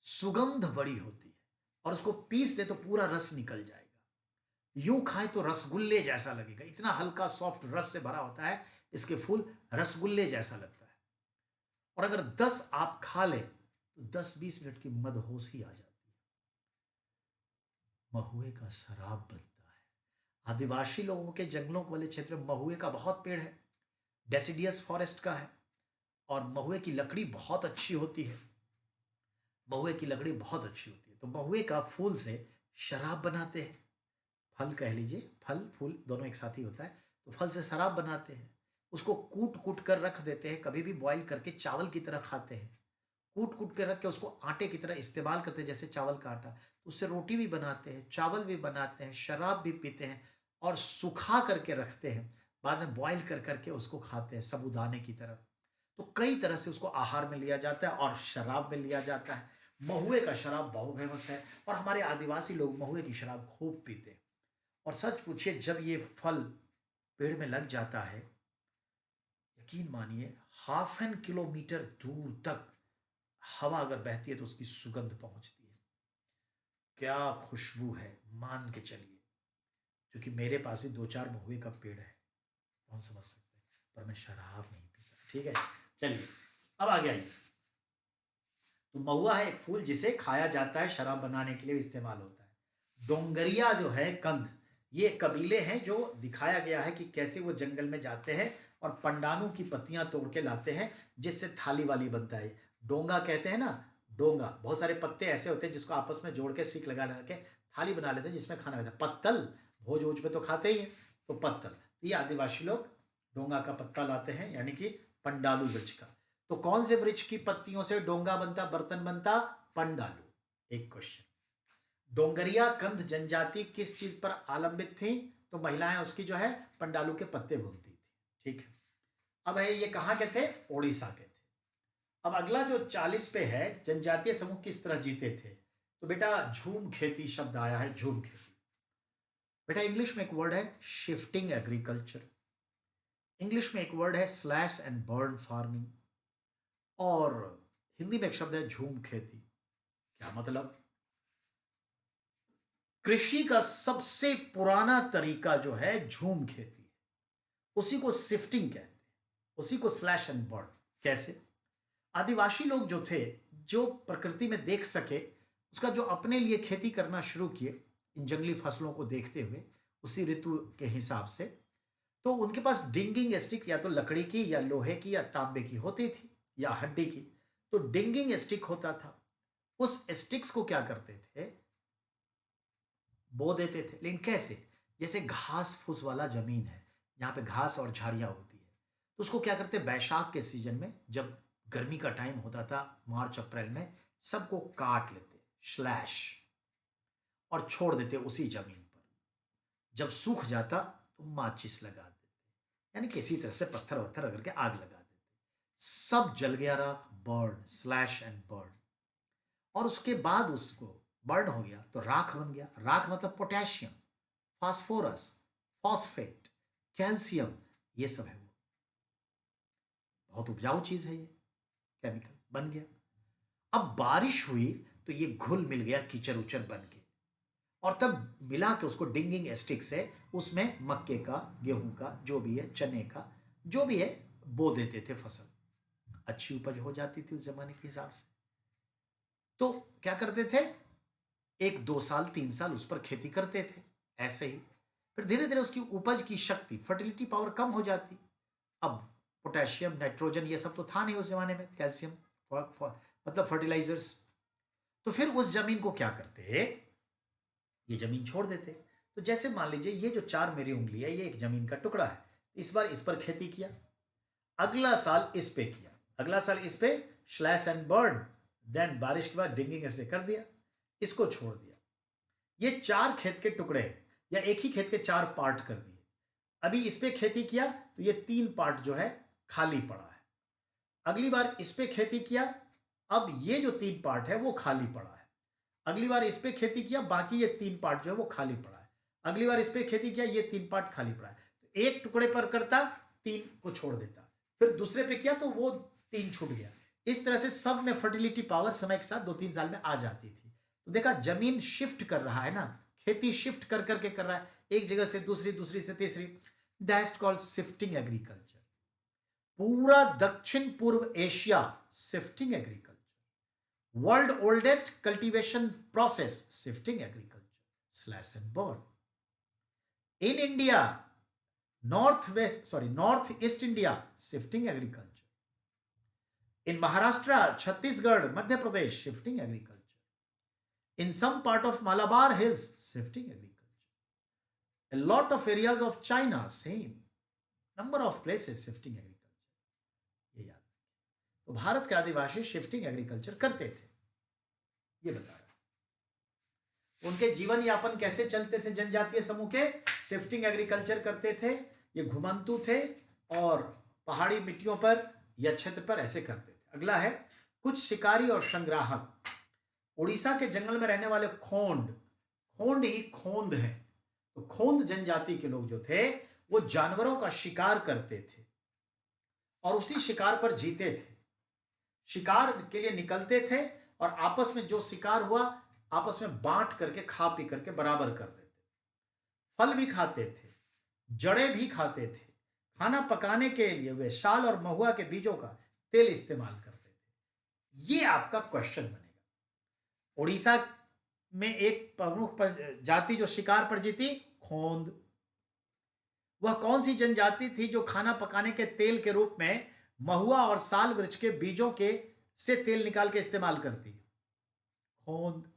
सुगंध बड़ी होती है और उसको पीस दे तो पूरा रस निकल जाएगा। यूं खाए तो रसगुल्ले जैसा लगेगा, इतना हल्का सॉफ्ट रस से भरा होता है, इसके फूल रसगुल्ले जैसा लगता है। और अगर 10 आप खा ले तो 10-20 मिनट की मदहोश ही आ जाती है। महुए का शराब बनता है। आदिवासी लोगों के जंगलों वाले क्षेत्र में महुए का बहुत पेड़ है, डेसिडियस फॉरेस्ट का है। और महुए की लकड़ी बहुत अच्छी होती है। महुए की लकड़ी बहुत अच्छी होती है, तो महुए का फूल से शराब बनाते हैं। फल कह लीजिए, फल फूल दोनों एक साथ ही होता है। तो फल से शराब बनाते हैं। उसको कूट कूट कर रख देते हैं, कभी भी बॉईल करके चावल की तरह खाते हैं। कूट कूट के रख के उसको आटे की तरह इस्तेमाल करते हैं, जैसे चावल का आटा। तो उससे रोटी भी बनाते हैं, चावल भी बनाते हैं, शराब भी पीते हैं। और सुखा करके रखते हैं, बाद में बॉईल कर करके उसको खाते हैं साबूदाने की तरह। तो कई तरह से उसको आहार में लिया जाता है और शराब में लिया जाता है। महुए का शराब बहुत फेमस है और हमारे आदिवासी लोग महुए की शराब खूब पीते हैं। और सच पूछिए, जब ये फल पेड़ में लग जाता है, यकीन मानिए 1/2 किलोमीटर दूर तक हवा अगर बहती है तो उसकी सुगंध पहुंचती है। क्या खुशबू है, मान के चलिए। क्योंकि मेरे पास भी 2-4 महुए का पेड़ है, कौन समझ सकते हैं, पर मैं शराब नहीं पीता। ठीक है, चलिए अब आगे आइए। तो महुआ है एक फूल जिसे खाया जाता है, शराब बनाने के लिए भी इस्तेमाल होता है। डोंगरिया जो है कंद, ये कबीले हैं जो दिखाया गया है कि कैसे वो जंगल में जाते हैं और पंडानों की पत्तियां तोड़ के लाते हैं, जिससे थाली वाली बनता है। डोंगा कहते हैं ना, डोंगा, बहुत सारे पत्ते ऐसे होते हैं जिसको आपस में जोड़ के सीख लगा लगा के थाली बना लेते हैं जिसमें खाना खाता है। पत्तल, भोज वोज में तो खाते ही हैं, तो पत्तल। तो ये आदिवासी लोग डोंगा का पत्ता लाते हैं, यानी कि पंडालू वृक्ष का। तो कौन से वृक्ष की पत्तियों से डोंगा बनता, बर्तन बनता? पंडालू। एक क्वेश्चन। डोंगरिया कंध जनजाति किस चीज पर आलंबित थी? तो महिलाएं उसकी जो है पंडालू के पत्ते बुनती थी। ठीक है, अब है ये कहाँ के थे? ओडिशा के थे। अब अगला जो 40 पे है, जनजातीय समूह किस तरह जीते थे? तो बेटा झूम खेती शब्द आया है, झूम खेती। बेटा इंग्लिश में एक वर्ड है शिफ्टिंग एग्रीकल्चर, इंग्लिश में एक वर्ड है स्लैश एंड बर्न फार्मिंग, और हिंदी में एक शब्द है झूम खेती। क्या मतलब? कृषि का सबसे पुराना तरीका जो है झूम खेती है, उसी को शिफ्टिंग कहते हैं, उसी को स्लैश एंड बर्न। कैसे? आदिवासी लोग जो थे, जो प्रकृति में देख सके, उसका जो अपने लिए खेती करना शुरू किए इन जंगली फसलों को देखते हुए उसी ऋतु के हिसाब से, तो उनके पास डिंगिंग स्टिक या तो लकड़ी की या लोहे की या तांबे की होती थी या हड्डी की। तो डिंगिंग स्टिक होता था, उस स्टिक्स को क्या करते थे, बो देते थे। लेकिन कैसे? जैसे घास फूस वाला जमीन है, जहाँ पे घास और झाड़ियाँ होती है, तो उसको क्या करते, बैसाख के सीजन में जब गर्मी का टाइम होता था, मार्च अप्रैल में, सबको काट लेते स्लैश, और छोड़ देते उसी जमीन पर। जब सूख जाता तो माचिस लगा देते, यानी किसी तरह से पत्थर वत्थर रगड़ के आग लगा देते, सब जल गया, राख, बर्न, स्लैश एंड बर्न। और उसके बाद उसको बर्न हो गया तो राख बन गया। राख मतलब पोटेशियम, फास्फोरस, फॉस्फेट, कैल्शियम, ये सब है वो। बहुत उपजाऊ चीज है ये, केमिकल बन गया। अब बारिश हुई तो ये घुल मिल गया कीचड़ उचड़ बन के, और तब मिला के उसको डिंगिंग स्टिक से उसमें मक्के का, गेहूं का, जो भी है, चने का, जो भी है, बो देते थे फसल। अच्छी उपज हो जाती थी उस जमाने के हिसाब से। तो क्या करते थे, 1-2 साल 3 साल उस पर खेती करते थे ऐसे ही। फिर धीरे धीरे उसकी उपज की शक्ति, फर्टिलिटी पावर कम हो जाती। अब पोटेशियम, नाइट्रोजन, ये सब तो था नहीं उस जमाने में, कैल्शियम, मतलब फर्टिलाइजर्स। तो फिर उस जमीन को क्या करते, ये जमीन छोड़ देते। तो जैसे मान लीजिए ये जो 4 मेरी उंगली है, ये एक जमीन का टुकड़ा है, इस बार इस पर खेती किया, अगला साल इस पे किया, अगला साल इस पे, स्लैश एंड बर्न, देन बारिश के बाद डिंगिंग इसने कर दिया, इसको छोड़ दिया। ये 4 खेत के टुकड़े हैं, या एक ही खेत के 4 पार्ट कर दिए। अभी इस पे खेती किया तो ये 3 पार्ट जो है खाली पड़ा है। अगली बार इस पे खेती किया, अब ये जो 3 पार्ट है वो खाली पड़ा है। अगली बार इस पे खेती किया, बाकी ये 3 पार्ट जो है वो खाली पड़ा है। अगली बार इस पे खेती किया, ये 3 पार्ट खाली पड़ा है। तो एक टुकड़े पर करता, 3 को छोड़ देता, फिर दूसरे पे किया तो वो 3 छूट गया। इस तरह से सब में फर्टिलिटी पावर समय के साथ 2-3 साल में आ जाती थी। तो देखा, जमीन शिफ्ट कर रहा है ना, खेती शिफ्ट कर करके कर रहा है, एक जगह से दूसरी, दूसरी से तीसरी। That's called shifting agriculture. पूरा दक्षिण पूर्व Asia shifting agriculture, world oldest cultivation process shifting agriculture, slash and burn. In India north east India shifting agriculture, in Maharashtra, Chhattisgarh, Madhya Pradesh shifting agriculture, in some part of Malabar Hills shifting agriculture, a lot of areas of China same, number of places shifting agriculture। ये याद रखें। तो भारत के आदिवासी shifting agriculture करते थे, ये बता रहा। उनके जीवन यापन कैसे चलते थे? जनजातीय समूह के शिफ्टिंग एग्रीकल्चर करते थे। ये घुमंतु थे और पहाड़ी मिट्टियों पर या क्षेत्र पर ऐसे करते थे। अगला है कुछ शिकारी और संग्राहक। उड़ीसा के जंगल में रहने वाले खोंड ही खोंद है। तो खोंद जनजाति के लोग जो थे वो जानवरों का शिकार करते थे और उसी शिकार पर जीते थे। शिकार के लिए निकलते थे और आपस में जो शिकार हुआ आपस में बांट करके खा पी करके बराबर कर देते। फल भी खाते थे, जड़ें भी खाते थे। खाना पकाने के लिए वे साल और महुआ के बीजों का तेल इस्तेमाल करते थे। ये आपका क्वेश्चन बनेगा। उड़ीसा में एक प्रमुख जाति जो शिकार पर जीती, खोंद। वह कौन सी जनजाति थी जो खाना पकाने के तेल के रूप में महुआ और साल वृक्ष के बीजों के से तेल निकाल के इस्तेमाल करती? खोंद।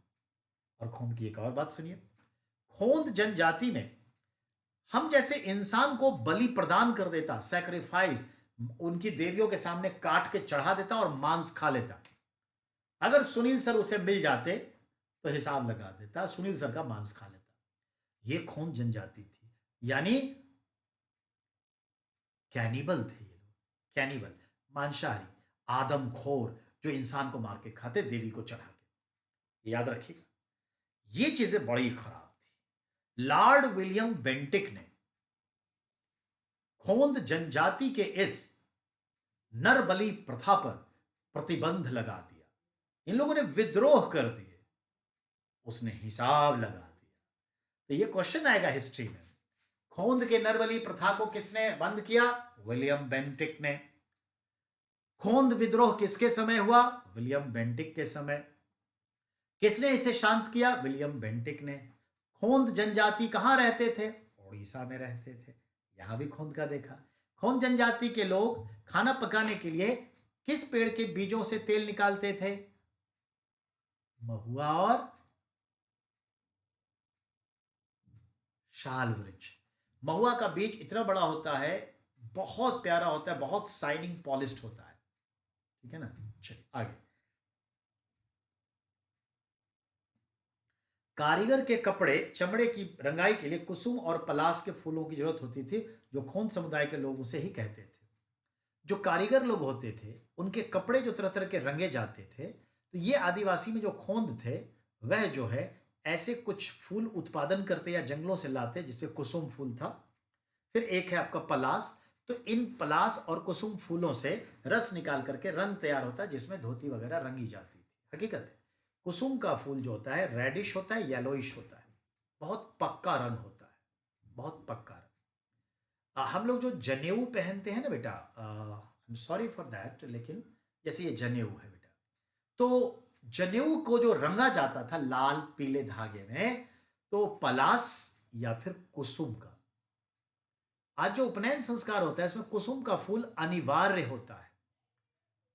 और खोंद की एक और बात सुनिए। खोंद जनजाति में हम जैसे इंसान को बलि प्रदान कर देता, सैक्रिफाइस, उनकी देवियों के सामने काट के चढ़ा देता और मांस खा लेता। अगर सुनील सर उसे मिल जाते तो हिसाब लगा देता, सुनील सर का मांस खा लेता। ये खोंद जनजाति थी, यानी कैनिबल थे ये लोग। कैनिबल, मांसाहारी, आदमखोर, जो इंसान को मार के खाते देवी को चढ़ा के। याद रखिएगा, ये चीजें बड़ी खराब थी। लॉर्ड विलियम बेंटिक ने खोंद जनजाति के इस नरबली प्रथा पर प्रतिबंध लगा दिया। इन लोगों ने विद्रोह कर दिए, उसने हिसाब लगा दिया। तो ये क्वेश्चन आएगा हिस्ट्री में, खोंद के नरबली प्रथा को किसने बंद किया? विलियम बेंटिक ने। खोंद विद्रोह किसके समय हुआ? विलियम बेंटिक के समय। किसने इसे शांत किया? विलियम बेंटिक ने। खोंद जनजाति कहां रहते थे? उड़ीसा में रहते थे। यहां भी खोंद का देखा। खोंद जनजाति के लोग खाना पकाने के लिए किस पेड़ के बीजों से तेल निकालते थे? महुआ और शाल वृक्ष। महुआ का बीज इतना बड़ा होता है, बहुत प्यारा होता है, बहुत शाइनिंग पॉलिश्ड होता है। ठीक है ना? चलिए आगे। कारीगर के कपड़े चमड़े की रंगाई के लिए कुसुम और पलाश के फूलों की जरूरत होती थी, जो खोंद समुदाय के लोग उसे ही कहते थे। जो कारीगर लोग होते थे उनके कपड़े जो तरह तरह के रंगे जाते थे, तो ये आदिवासी में जो खोंद थे वह जो है ऐसे कुछ फूल उत्पादन करते या जंगलों से लाते जिसमें कुसुम फूल था। फिर एक है आपका पलाश। तो इन पलाश और कुसुम फूलों से रस निकाल करके रंग तैयार होता है जिसमें धोती वगैरह रंगी जाती थी। हकीकत है कुसुम का फूल जो होता है रेडिश होता है, येलोइश होता है, बहुत पक्का रंग होता है, बहुत पक्का रंग। हम लोग जो जनेऊ पहनते हैं ना बेटा, I am sorry for that, लेकिन जैसे ये जनेऊ है बेटा, तो जनेऊ को जो रंगा जाता था लाल पीले धागे में, तो पलाश या फिर कुसुम का। आज जो उपनयन संस्कार होता है इसमें कुसुम का फूल अनिवार्य होता है।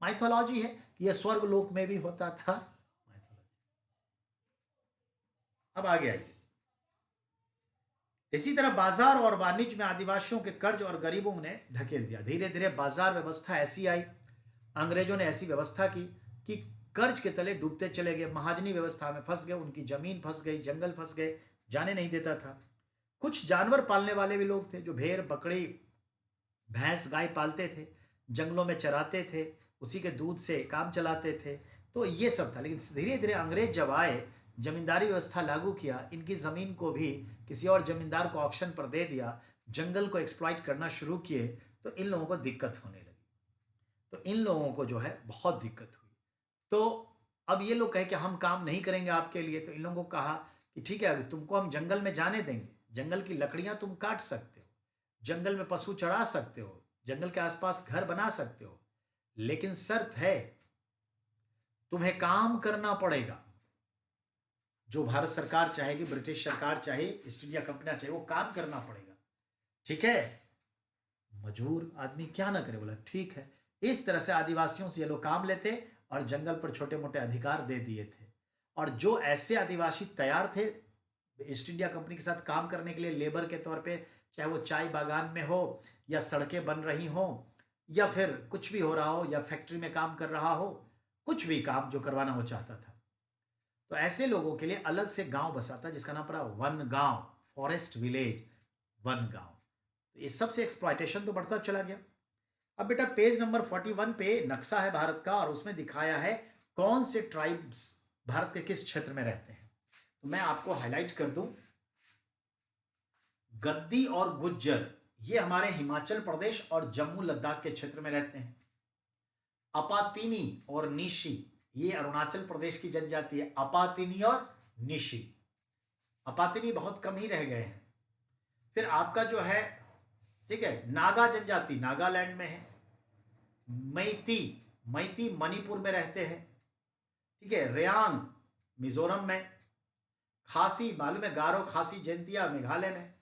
माइथोलॉजी है कि यह स्वर्ग लोक में भी होता था। अब आगे आइए। इसी तरह बाजार और वाणिज्य में आदिवासियों के कर्ज और गरीबों ने ढकेल दिया। धीरे धीरे बाजार व्यवस्था ऐसी आई, अंग्रेजों ने ऐसी व्यवस्था की कि कर्ज के तले डूबते चले गए, महाजनी व्यवस्था में फंस गए, उनकी जमीन फंस गई, जंगल फंस गए, जाने नहीं देता था। कुछ जानवर पालने वाले भी लोग थे जो भेड़ बकरी भैंस गाय पालते थे, जंगलों में चराते थे, उसी के दूध से काम चलाते थे। तो ये सब था। लेकिन धीरे धीरे अंग्रेज जब आए, जमींदारी व्यवस्था लागू किया, इनकी ज़मीन को भी किसी और जमींदार को ऑक्शन पर दे दिया, जंगल को एक्सप्लॉइट करना शुरू किए, तो इन लोगों को दिक्कत होने लगी। तो इन लोगों को जो है बहुत दिक्कत हुई। तो अब ये लोग कहे कि हम काम नहीं करेंगे आपके लिए। तो इन लोगों को कहा कि ठीक है, तुमको हम जंगल में जाने देंगे, जंगल की लकड़ियां तुम काट सकते हो, जंगल में पशु चरा सकते हो, जंगल के आसपास घर बना सकते हो, लेकिन शर्त है, तुम्हें काम करना पड़ेगा। जो भारत सरकार चाहेगी, ब्रिटिश सरकार चाहे, ईस्ट इंडिया कंपनियां चाहे, वो काम करना पड़ेगा। ठीक है, मजबूर आदमी क्या ना करे। बोला ठीक है। इस तरह से आदिवासियों से ये लोग काम लेते और जंगल पर छोटे मोटे अधिकार दे दिए थे। और जो ऐसे आदिवासी तैयार थे ईस्ट इंडिया कंपनी के साथ काम करने के लिए लेबर के तौर पे, चाहे वो चाय बागान में हो, या सड़कें बन रही हो, या फिर कुछ भी हो रहा हो, या फैक्ट्री में काम कर रहा हो, कुछ भी काम जो करवाना वो चाहता था, तो ऐसे लोगों के लिए अलग से गांव बसा था जिसका नाम पड़ा वन गांव, फॉरेस्ट विलेज, वन गांव। तो इस सब से एक्सप्लॉयटेशन तो बढ़ता चला गया। अब बेटा पेज नंबर 41 पे नक्शा है भारत का, और उसमें दिखाया है कौन से ट्राइब्स भारत के किस क्षेत्र में रहते हैं। तो मैं आपको हाईलाइट कर दूं, गद्दी और गुज्जर ये हमारे हिमाचल प्रदेश और जम्मू लद्दाख के क्षेत्र में रहते हैं। अपातिनी और निशी ये अरुणाचल प्रदेश की जनजाति है। अपातिनी और निशी, अपातिनी बहुत कम ही रह गए हैं। फिर आपका जो है, ठीक है, नागा जनजाति नागालैंड में है। मैती, मैती मणिपुर में रहते हैं। ठीक है, रेयांग मिजोरम में। खासी मालूम है, गारो खासी जयंतिया मेघालय में।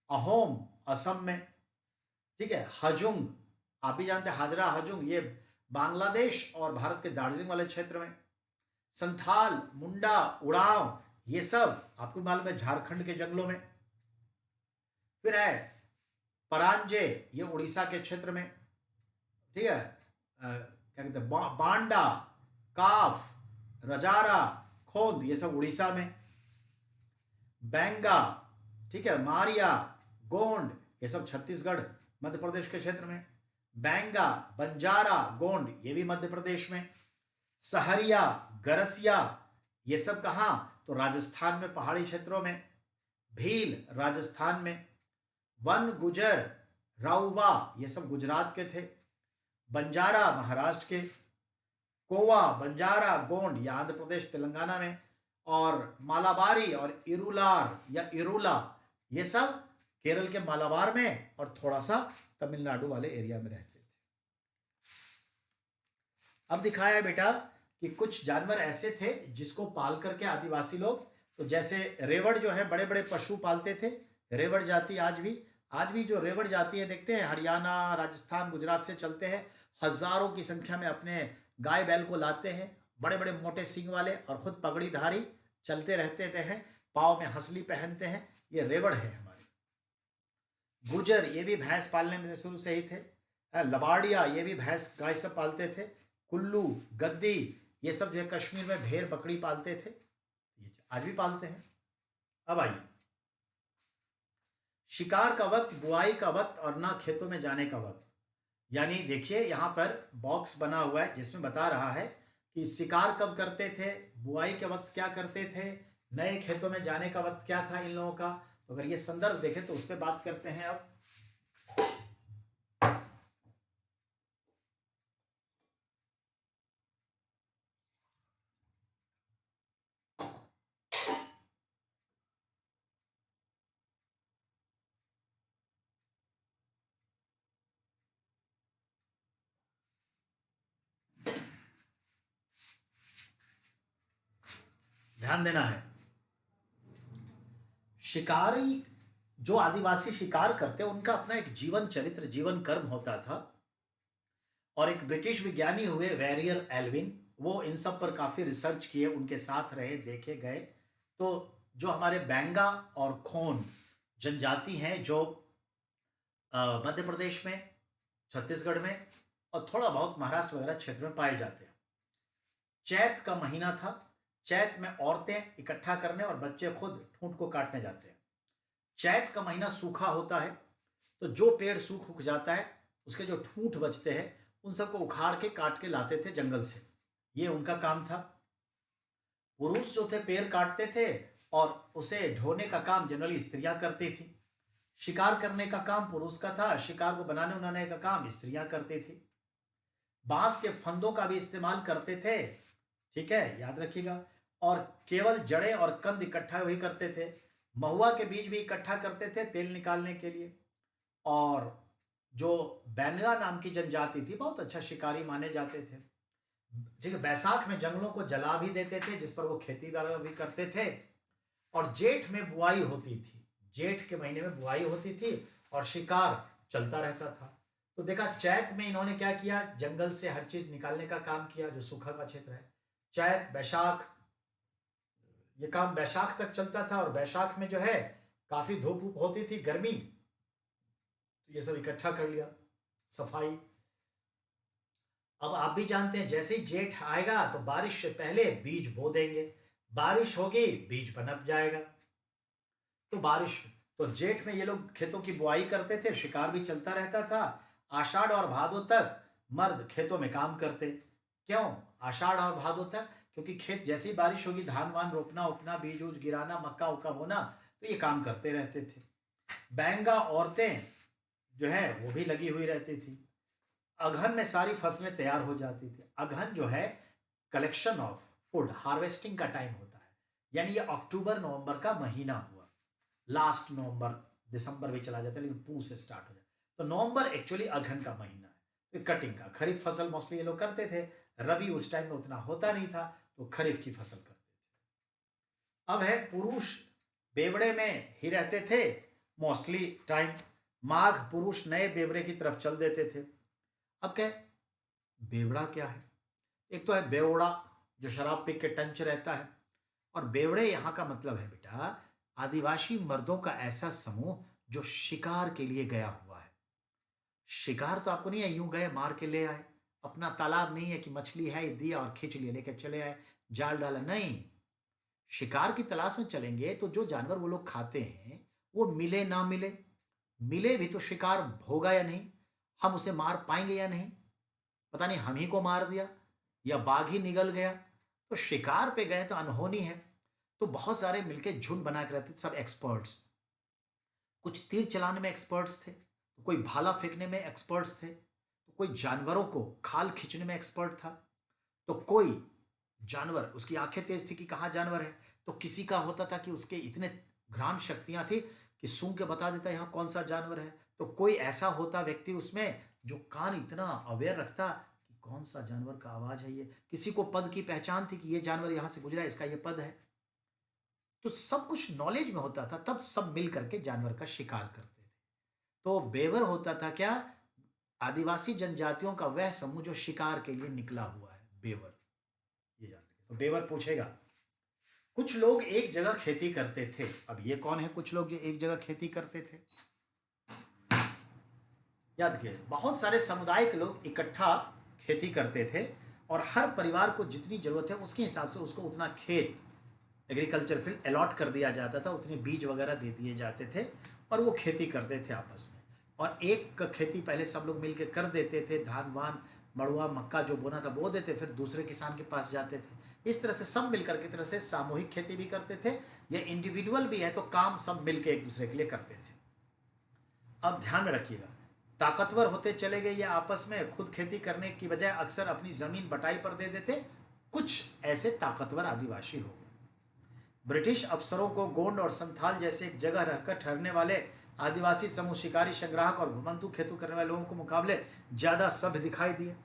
अहोम असम में। ठीक है, हजुंग आप भी जानते हैं, हाजरा हजुंग ये बांग्लादेश और भारत के दार्जिलिंग वाले क्षेत्र में। संथाल, मुंडा, उड़ाव ये सब आपको मालूम है झारखंड के जंगलों में। फिर है परांजे ये उड़ीसा के क्षेत्र में। ठीक है, क्या कहते हैं, बांडा, काफ, रजारा, खोंद ये सब उड़ीसा में। बैंगा, ठीक है, मारिया, गोंड ये सब छत्तीसगढ़ मध्य प्रदेश के क्षेत्र में। बैंगा, बंजारा, गोंड ये भी मध्य प्रदेश में। सहरिया, गरसिया ये सब कहाँ, तो राजस्थान में पहाड़ी क्षेत्रों में। भील राजस्थान में। वन गुजर, राउबा ये सब गुजरात के थे। बंजारा महाराष्ट्र के। कोवा, बंजारा, गोंड ये आंध्र प्रदेश तेलंगाना में। और मालाबारी और इरुलार या इरुला ये सब केरल के मालाबार में और थोड़ा सा तमिलनाडु वाले एरिया में रहते थे। अब दिखाया है बेटा कि कुछ जानवर ऐसे थे जिसको पाल करके आदिवासी लोग, तो जैसे रेवड़ जो है बड़े बड़े पशु पालते थे। रेवड़ जाति आज भी जो रेवड़ जाति है देखते हैं, हरियाणा, राजस्थान, गुजरात से चलते हैं, हजारों की संख्या में अपने गाय बैल को लाते हैं, बड़े बड़े मोटे सींग वाले, और खुद पगड़ीधारी चलते रहते थे हैं, पाँव में हंसली पहनते हैं। ये रेवड़ है हमारे। गुजर ये भी भैंस पालने में शुरू से ही थे। लबाड़िया ये भी भैंस गाय सब पालते थे। कुल्लू, गद्दी ये सब जो है कश्मीर में भेड़ बकरी पालते थे, ये आज भी पालते हैं। अब आइए, शिकार का वक्त, बुआई का वक्त और ना खेतों में जाने का वक्त। यानी देखिए यहाँ पर बॉक्स बना हुआ है जिसमें बता रहा है कि शिकार कब करते थे, बुआई के वक्त क्या करते थे, नए खेतों में जाने का वक्त क्या था इन लोगों का। तो अगर ये संदर्भ देखें तो उस पर बात करते हैं। अब ध्यान देना है, शिकारी जो आदिवासी शिकार करते हैं उनका अपना एक जीवन चरित्र, जीवन कर्म होता था। और एक ब्रिटिश विज्ञानी हुए वेरियर एल्विन, वो इन सब पर काफी रिसर्च किए, उनके साथ रहे, देखे गए। तो जो हमारे बैंगा और खोन जनजाति हैं जो मध्य प्रदेश में, छत्तीसगढ़ में और थोड़ा बहुत महाराष्ट्र वगैरह क्षेत्र में पाए जाते हैं। चैत का महीना था, चैत में औरतें इकट्ठा करने और बच्चे खुद ठूंठ को काटने जाते हैं। चैत का महीना सूखा होता है, तो जो पेड़ सूख जाता है उसके जो ठूंठ बचते हैं उन सबको उखाड़ के काट के लाते थे जंगल से, ये उनका काम था। पुरुष जो थे पेड़ काटते थे और उसे ढोने का काम जनरली स्त्रियां करती थी। शिकार करने का काम पुरुष का था, शिकार को बनाने उन्होंने का काम स्त्रियां करती थी। बांस के फंदों का भी इस्तेमाल करते थे, ठीक है, याद रखिएगा। और केवल जड़ें और कंद इकट्ठा वही करते थे। महुआ के बीज भी इकट्ठा करते थे तेल निकालने के लिए। और जो बैनगा नाम की जनजाति थी, बहुत अच्छा शिकारी माने जाते थे। ठीक है, बैसाख में जंगलों को जला भी देते थे, जिस पर वो खेती वगैरह भी करते थे। और जेठ में बुआई होती थी, जेठ के महीने में बुआई होती थी और शिकार चलता रहता था। तो देखा, चैत में इन्होंने क्या किया, जंगल से हर चीज निकालने का काम किया जो सूखा का क्षेत्र है। चैत बैसाख, ये काम बैसाख तक चलता था, और बैसाख में जो है काफी धूप धूप होती थी, गर्मी, तो ये सब इकट्ठा कर लिया, सफाई। अब आप भी जानते हैं, जैसे ही जेठ आएगा तो बारिश से पहले बीज बो देंगे, बारिश होगी बीज पनप जाएगा। तो बारिश, तो जेठ में ये लोग खेतों की बुआई करते थे, शिकार भी चलता रहता था। आषाढ़ और भादों तक मर्द खेतों में काम करते। क्यों आषाढ़ और भादों तक? क्योंकि खेत जैसे ही बारिश होगी, धान वान रोपना उपना, बीज उज गिराना, मक्का उक्का बोना, तो ये काम करते रहते थे। बैंगा औरतें जो है वो भी लगी हुई रहती थी। अगहन में सारी फसलें तैयार हो जाती थी। अगहन जो है कलेक्शन ऑफ फूड, हार्वेस्टिंग का टाइम होता है, यानी ये अक्टूबर नवंबर का महीना हुआ। लास्ट नवंबर, दिसंबर भी चला जाता है लेकिन पू से स्टार्ट हो जाता है, तो नवंबर एक्चुअली अगहन का महीना है। तो कटिंग का, खरीफ फसल मोस्टली ये लोग करते थे, रबी उस टाइम में उतना होता नहीं था, तो खरीफ की फसल करते थे। अब है पुरुष बेवड़े में ही रहते थे मोस्टली टाइम। माघ पुरुष नए बेवड़े की तरफ चल देते थे। अब क्या है, बेवड़ा क्या है? एक तो है बेवड़ा जो शराब पी के टंच रहता है, और बेवड़े यहाँ का मतलब है बेटा आदिवासी मर्दों का ऐसा समूह जो शिकार के लिए गया हुआ है। शिकार तो आपको नहीं है यूं गए मार के ले आए, अपना तालाब नहीं है कि मछली है दिया और खींच लिए लेकर चले आए, जाल डाला, नहीं। शिकार की तलाश में चलेंगे तो जो जानवर वो लोग खाते हैं वो मिले ना मिले, मिले भी तो शिकार होगा या नहीं, हम उसे मार पाएंगे या नहीं, पता नहीं हम ही को मार दिया या बाघ ही निगल गया। तो शिकार पे गए तो अनहोनी है। तो बहुत सारे मिलके झुंड बना के रहते थे, सब एक्सपर्ट्स। कुछ तीर चलाने में एक्सपर्ट्स थे, तो कोई भाला फेंकने में एक्सपर्ट्स थे, तो कोई जानवरों को खाल खींचने में एक्सपर्ट था, तो कोई जानवर उसकी आंखें तेज थी कि कहाँ जानवर है, तो किसी का होता था कि उसके इतने घ्राण शक्तियां थी कि सूंघ के बता देता यहाँ कौन सा जानवर है। तो कोई ऐसा होता व्यक्ति उसमें जो कान इतना अवेयर रखता कि कौन सा जानवर का आवाज है ये, किसी को पद की पहचान थी कि ये जानवर यहां से गुजरा है, इसका ये पद है। तो सब कुछ नॉलेज में होता था, तब सब मिल करके जानवर का शिकार करते थे। तो बेवर होता था क्या, आदिवासी जनजातियों का वह समूह जो शिकार के लिए निकला हुआ है, बेवर। ये जान लीजिए। तो बेवर पूछेगा, कुछ लोग एक जगह खेती करते थे। अब ये कौन है कुछ लोग जो एक जगह खेती करते थे? याद रखिए, बहुत सारे समुदाय के लोग इकट्ठा खेती करते थे, और हर परिवार को जितनी जरूरत है उसके हिसाब से उसको उतना खेत, एग्रीकल्चर फील्ड अलॉट कर दिया जाता था, उतने बीज वगैरह दे दिए जाते थे, और वो खेती करते थे आपस में। और एक खेती पहले सब लोग मिलकर कर देते थे, धान वान मड़ुआ मक्का जो बोना था बो देते, फिर दूसरे किसान के पास जाते थे। इस तरह से सब मिलकर की तरह से सामूहिक खेती भी करते थे, या इंडिविजुअल भी है तो काम सब मिलकर एक दूसरे के लिए करते थे। अब ध्यान में रखिएगा, ताकतवर होते चले गए ये आपस में, खुद खेती करने की बजाय अक्सर अपनी जमीन बटाई पर दे देते, कुछ ऐसे ताकतवर आदिवासी हो गए। ब्रिटिश अफसरों को गोंड और संथाल जैसे एक जगह रहकर ठहरने वाले आदिवासी समूह शिकारी संग्राहक और घुमंतू खेतू करने वाले लोगों को मुकाबले ज्यादा सभ्य दिखाई दिए।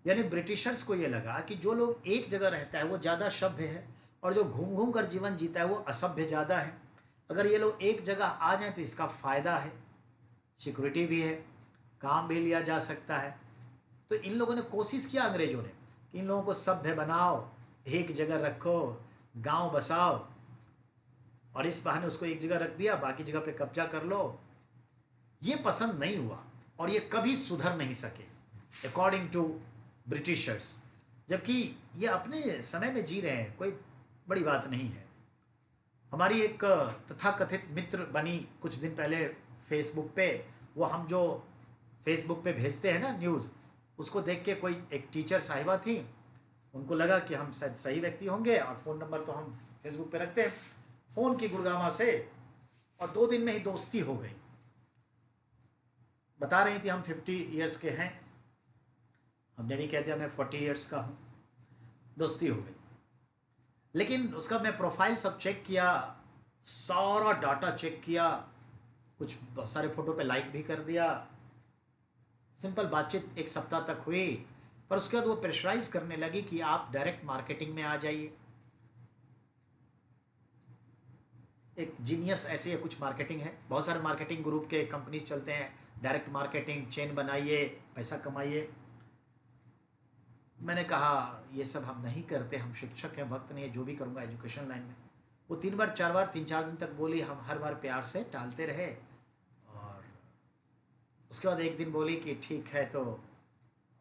यानी ब्रिटिशर्स को यह लगा कि जो लोग एक जगह रहता है वो ज्यादा सभ्य है, और जो घूम घूम कर जीवन जीता है वो असभ्य ज्यादा है। अगर ये लोग एक जगह आ जाए तो इसका फायदा है, सिक्योरिटी भी है, काम भी लिया जा सकता है। तो इन लोगों ने कोशिश किया, अंग्रेजों ने, कि इन लोगों को सभ्य बनाओ, एक जगह रखो, गांव बसाओ, और इस बहाने उसको एक जगह रख दिया, बाकी जगह पे कब्जा कर लो। ये पसंद नहीं हुआ, और ये कभी सुधर नहीं सके अकॉर्डिंग टू ब्रिटिशर्स। जबकि ये अपने समय में जी रहे हैं, कोई बड़ी बात नहीं है। हमारी एक तथाकथित मित्र बनी कुछ दिन पहले फेसबुक पे, वो हम जो फेसबुक पे भेजते हैं ना न्यूज़, उसको देख के कोई एक टीचर साहिबा थी, उनको लगा कि हम शायद सही व्यक्ति होंगे, और फ़ोन नंबर तो हम फेसबुक पे रखते हैं, फ़ोन की गुरगामा से, और 2 दिन में ही दोस्ती हो गई। बता रही थी हम 50 ईयर्स के हैं, हमने भी कह दिया मैं 40 ईयर्स का हूँ, दोस्ती हो गई। लेकिन उसका मैं प्रोफाइल सब चेक किया, सारा डाटा चेक किया, कुछ बहुत सारे फोटो पे लाइक भी कर दिया, सिंपल बातचीत एक सप्ताह तक हुई, पर उसके बाद वो प्रेशराइज करने लगी कि आप डायरेक्ट मार्केटिंग में आ जाइए। एक जीनियस ऐसे कुछ मार्केटिंग है, बहुत सारे मार्केटिंग ग्रुप के कंपनीज चलते हैं, डायरेक्ट मार्केटिंग चेन बनाइए, पैसा कमाइए। मैंने कहा ये सब हम नहीं करते, हम शिक्षक हैं, वक्त नहीं है, जो भी करूँगा एजुकेशन लाइन में। वो 3 बार 4 बार 3-4 दिन तक बोली, हम हर बार प्यार से टालते रहे, और उसके बाद एक दिन बोली कि ठीक है, तो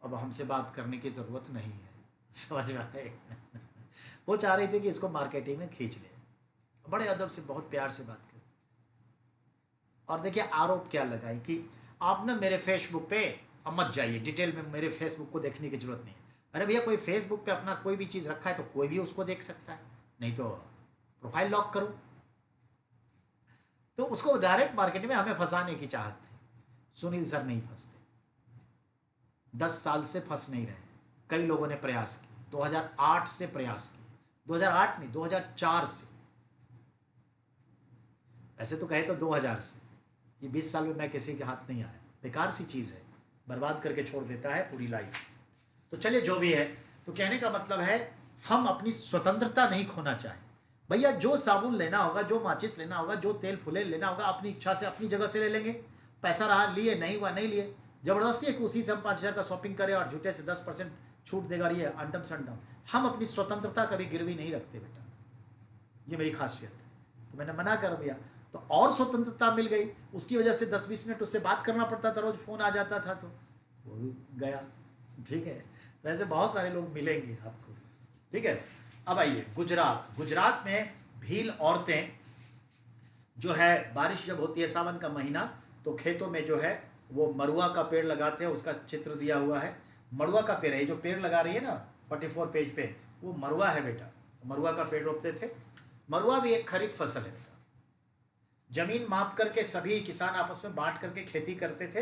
अब हमसे बात करने की ज़रूरत नहीं है। समझ में आए? वो चाह रही थी कि इसको मार्केटिंग में खींच ले, बड़े अदब से बहुत प्यार से बात करती। और देखिए आरोप क्या लगाए कि आप ना मेरे फेसबुक पे अब मत जाइए, डिटेल में मेरे फेसबुक को देखने की जरूरत नहीं है। अरे भैया, कोई फेसबुक पे अपना कोई भी चीज़ रखा है तो कोई भी उसको देख सकता है, नहीं तो प्रोफाइल लॉक करो। तो उसको डायरेक्ट मार्केट में हमें फंसाने की चाहत थी। सुनील सर नहीं फंसते, 10 साल से फंस नहीं रहे। कई लोगों ने प्रयास किए, 2008 से प्रयास किए, 2008 नहीं 2004 से, ऐसे तो कहे तो 2000 से। ये 20 साल में मैं किसी के हाथ नहीं आया। बेकार सी चीज़ है, बर्बाद करके छोड़ देता है पूरी लाइफ। तो चलिए जो भी है, तो कहने का मतलब है हम अपनी स्वतंत्रता नहीं खोना चाहें। भैया जो साबुन लेना होगा, जो माचिस लेना होगा, जो तेल फुले लेना होगा, अपनी इच्छा से अपनी जगह से ले लेंगे। पैसा रहा लिए, नहीं हुआ नहीं लिए। जबरदस्ती है कि उसी से हम 5,000 का शॉपिंग करें और झूठे से 10% छूट देगा, ये अंडम संडम। हम अपनी स्वतंत्रता कभी गिरवी नहीं रखते बेटा, ये मेरी खासियत है। तो मैंने मना कर दिया, तो और स्वतंत्रता मिल गई। उसकी वजह से 10-20 मिनट उससे बात करना पड़ता था, रोज फोन आ जाता था, तो वो भी गया। ठीक है, तो ऐसे बहुत सारे लोग मिलेंगे आपको। ठीक है, अब आइए गुजरात। गुजरात में भील औरतें जो है, बारिश जब होती है सावन का महीना, तो खेतों में जो है वो मरुआ का पेड़ लगाते हैं। उसका चित्र दिया हुआ है, मरुआ का पेड़ है। ये जो पेड़ लगा रही है ना 44 पेज पे, वो मरुआ है बेटा। मरुआ का पेड़ रोपते थे। मरुआ भी एक खरीफ फसल है बेटा। जमीन माप करके सभी किसान आपस में बांट करके खेती करते थे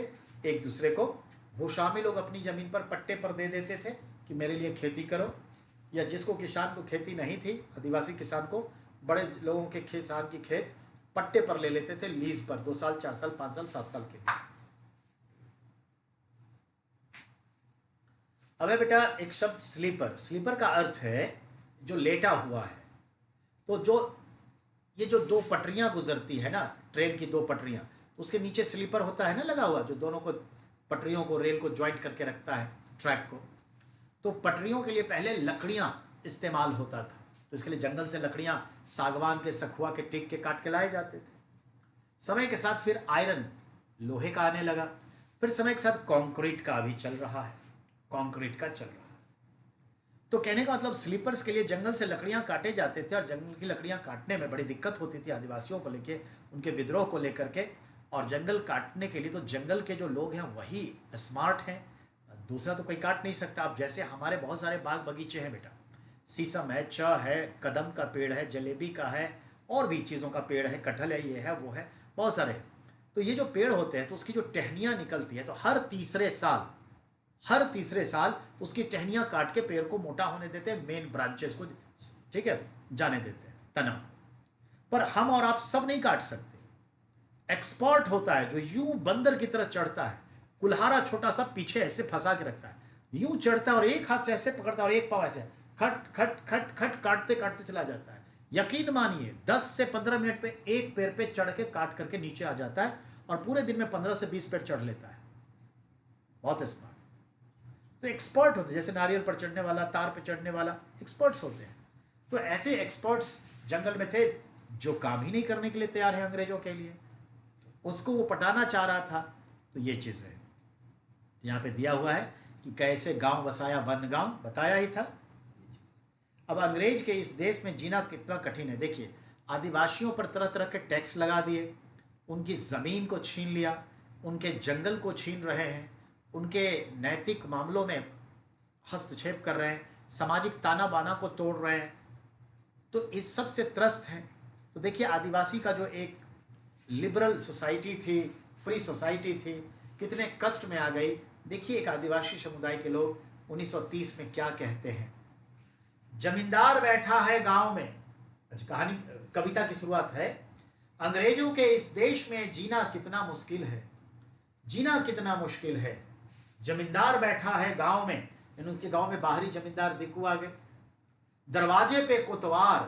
एक दूसरे को। भूस्वामी लोग अपनी जमीन पर पट्टे पर दे देते थे कि मेरे लिए खेती करो, या जिसको किसान को खेती नहीं थी, आदिवासी किसान को, बड़े लोगों के किसान की खेत पट्टे पर ले लेते थे, लीज पर, 2 साल 4 साल 5 साल 7 साल के लिए। अब बेटा एक शब्द स्लीपर। स्लीपर का अर्थ है जो लेटा हुआ है। तो जो ये जो 2 पटरियां गुजरती है ना, ट्रेन की 2 पटरियां, उसके नीचे स्लीपर होता है ना लगा हुआ, जो दोनों को पटरियों को, रेल को ज्वाइंट करके रखता है, ट्रैक को। तो पटरियों के लिए पहले लकड़ियां इस्तेमाल होता था, तो इसके लिए जंगल से लकड़ियां, सागवान के, सखुआ के, टीक के काट के लाए जाते थे। समय के साथ फिर आयरन, लोहे का आने लगा। फिर समय के साथ कंक्रीट का अभी चल रहा है, कंक्रीट का चल रहा है। तो कहने का मतलब स्लीपर्स के लिए जंगल से लकड़ियां काटे जाते थे, और जंगल की लकड़ियां काटने में बड़ी दिक्कत होती थी आदिवासियों को लेके, उनके विद्रोह को लेकर के। और जंगल काटने के लिए तो जंगल के जो लोग हैं वही स्मार्ट हैं, दूसरा तो कोई काट नहीं सकता। अब जैसे हमारे बहुत सारे बाग बगीचे हैं बेटा, शीशम है, चाह है, कदम का पेड़ है, जलेबी का है, और भी चीज़ों का पेड़ है, कटहल है, ये है वो है, बहुत सारे हैं। तो ये जो पेड़ होते हैं, तो उसकी जो टहनियाँ निकलती है, तो हर तीसरे साल उसकी टहनियाँ काट के पेड़ को मोटा होने देते हैं, मेन ब्रांचेस को, ठीक है, जाने देते हैं, तना। पर हम और आप सब नहीं काट सकते। एक्सपर्ट होता है जो यूं बंदर की तरह चढ़ता है, कुल्हारा छोटा सा पीछे ऐसे फंसा के रखता है, यूं चढ़ता है और एक हाथ से ऐसे पकड़ता है और एक पाँव ऐसे खट खट खट खट काटते काटते चला जाता है। यकीन मानिए 10 से 15 मिनट पे एक पेड़ पे चढ़ के काट करके नीचे आ जाता है, और पूरे दिन में 15 से 20 पेड़ चढ़ लेता है। बहुत स्मार्ट। तो एक्सपर्ट होते हैं, जैसे नारियल पर चढ़ने वाला, तार पे चढ़ने वाला, एक्सपर्ट्स होते हैं। तो ऐसे एक्सपर्ट्स जंगल में थे जो काम ही नहीं करने के लिए तैयार है अंग्रेजों के लिए, उसको वो पटाना चाह रहा था। तो ये चीज़ है यहाँ पे दिया हुआ है कि कैसे गांव बसाया वन गांव, बताया ही था। अब अंग्रेज के इस देश में जीना कितना कठिन है। देखिए, आदिवासियों पर तरह तरह के टैक्स लगा दिए, उनकी ज़मीन को छीन लिया, उनके जंगल को छीन रहे हैं, उनके नैतिक मामलों में हस्तक्षेप कर रहे हैं, सामाजिक ताना बाना को तोड़ रहे हैं। तो इस सब से त्रस्त हैं। तो देखिए, आदिवासी का जो एक लिबरल सोसाइटी थी, फ्री सोसाइटी थी, कितने कष्ट में आ गई। देखिए एक आदिवासी समुदाय के लोग 1930 में क्या कहते हैं। जमींदार बैठा है गांव में, अच्छा कहानी, कविता की शुरुआत है। अंग्रेजों के इस देश में जीना कितना मुश्किल है, जीना कितना मुश्किल है। जमींदार बैठा है गांव में, यानी उसके गांव में बाहरी जमींदार दिक्कू आ गए। दरवाजे पे कोतवाल,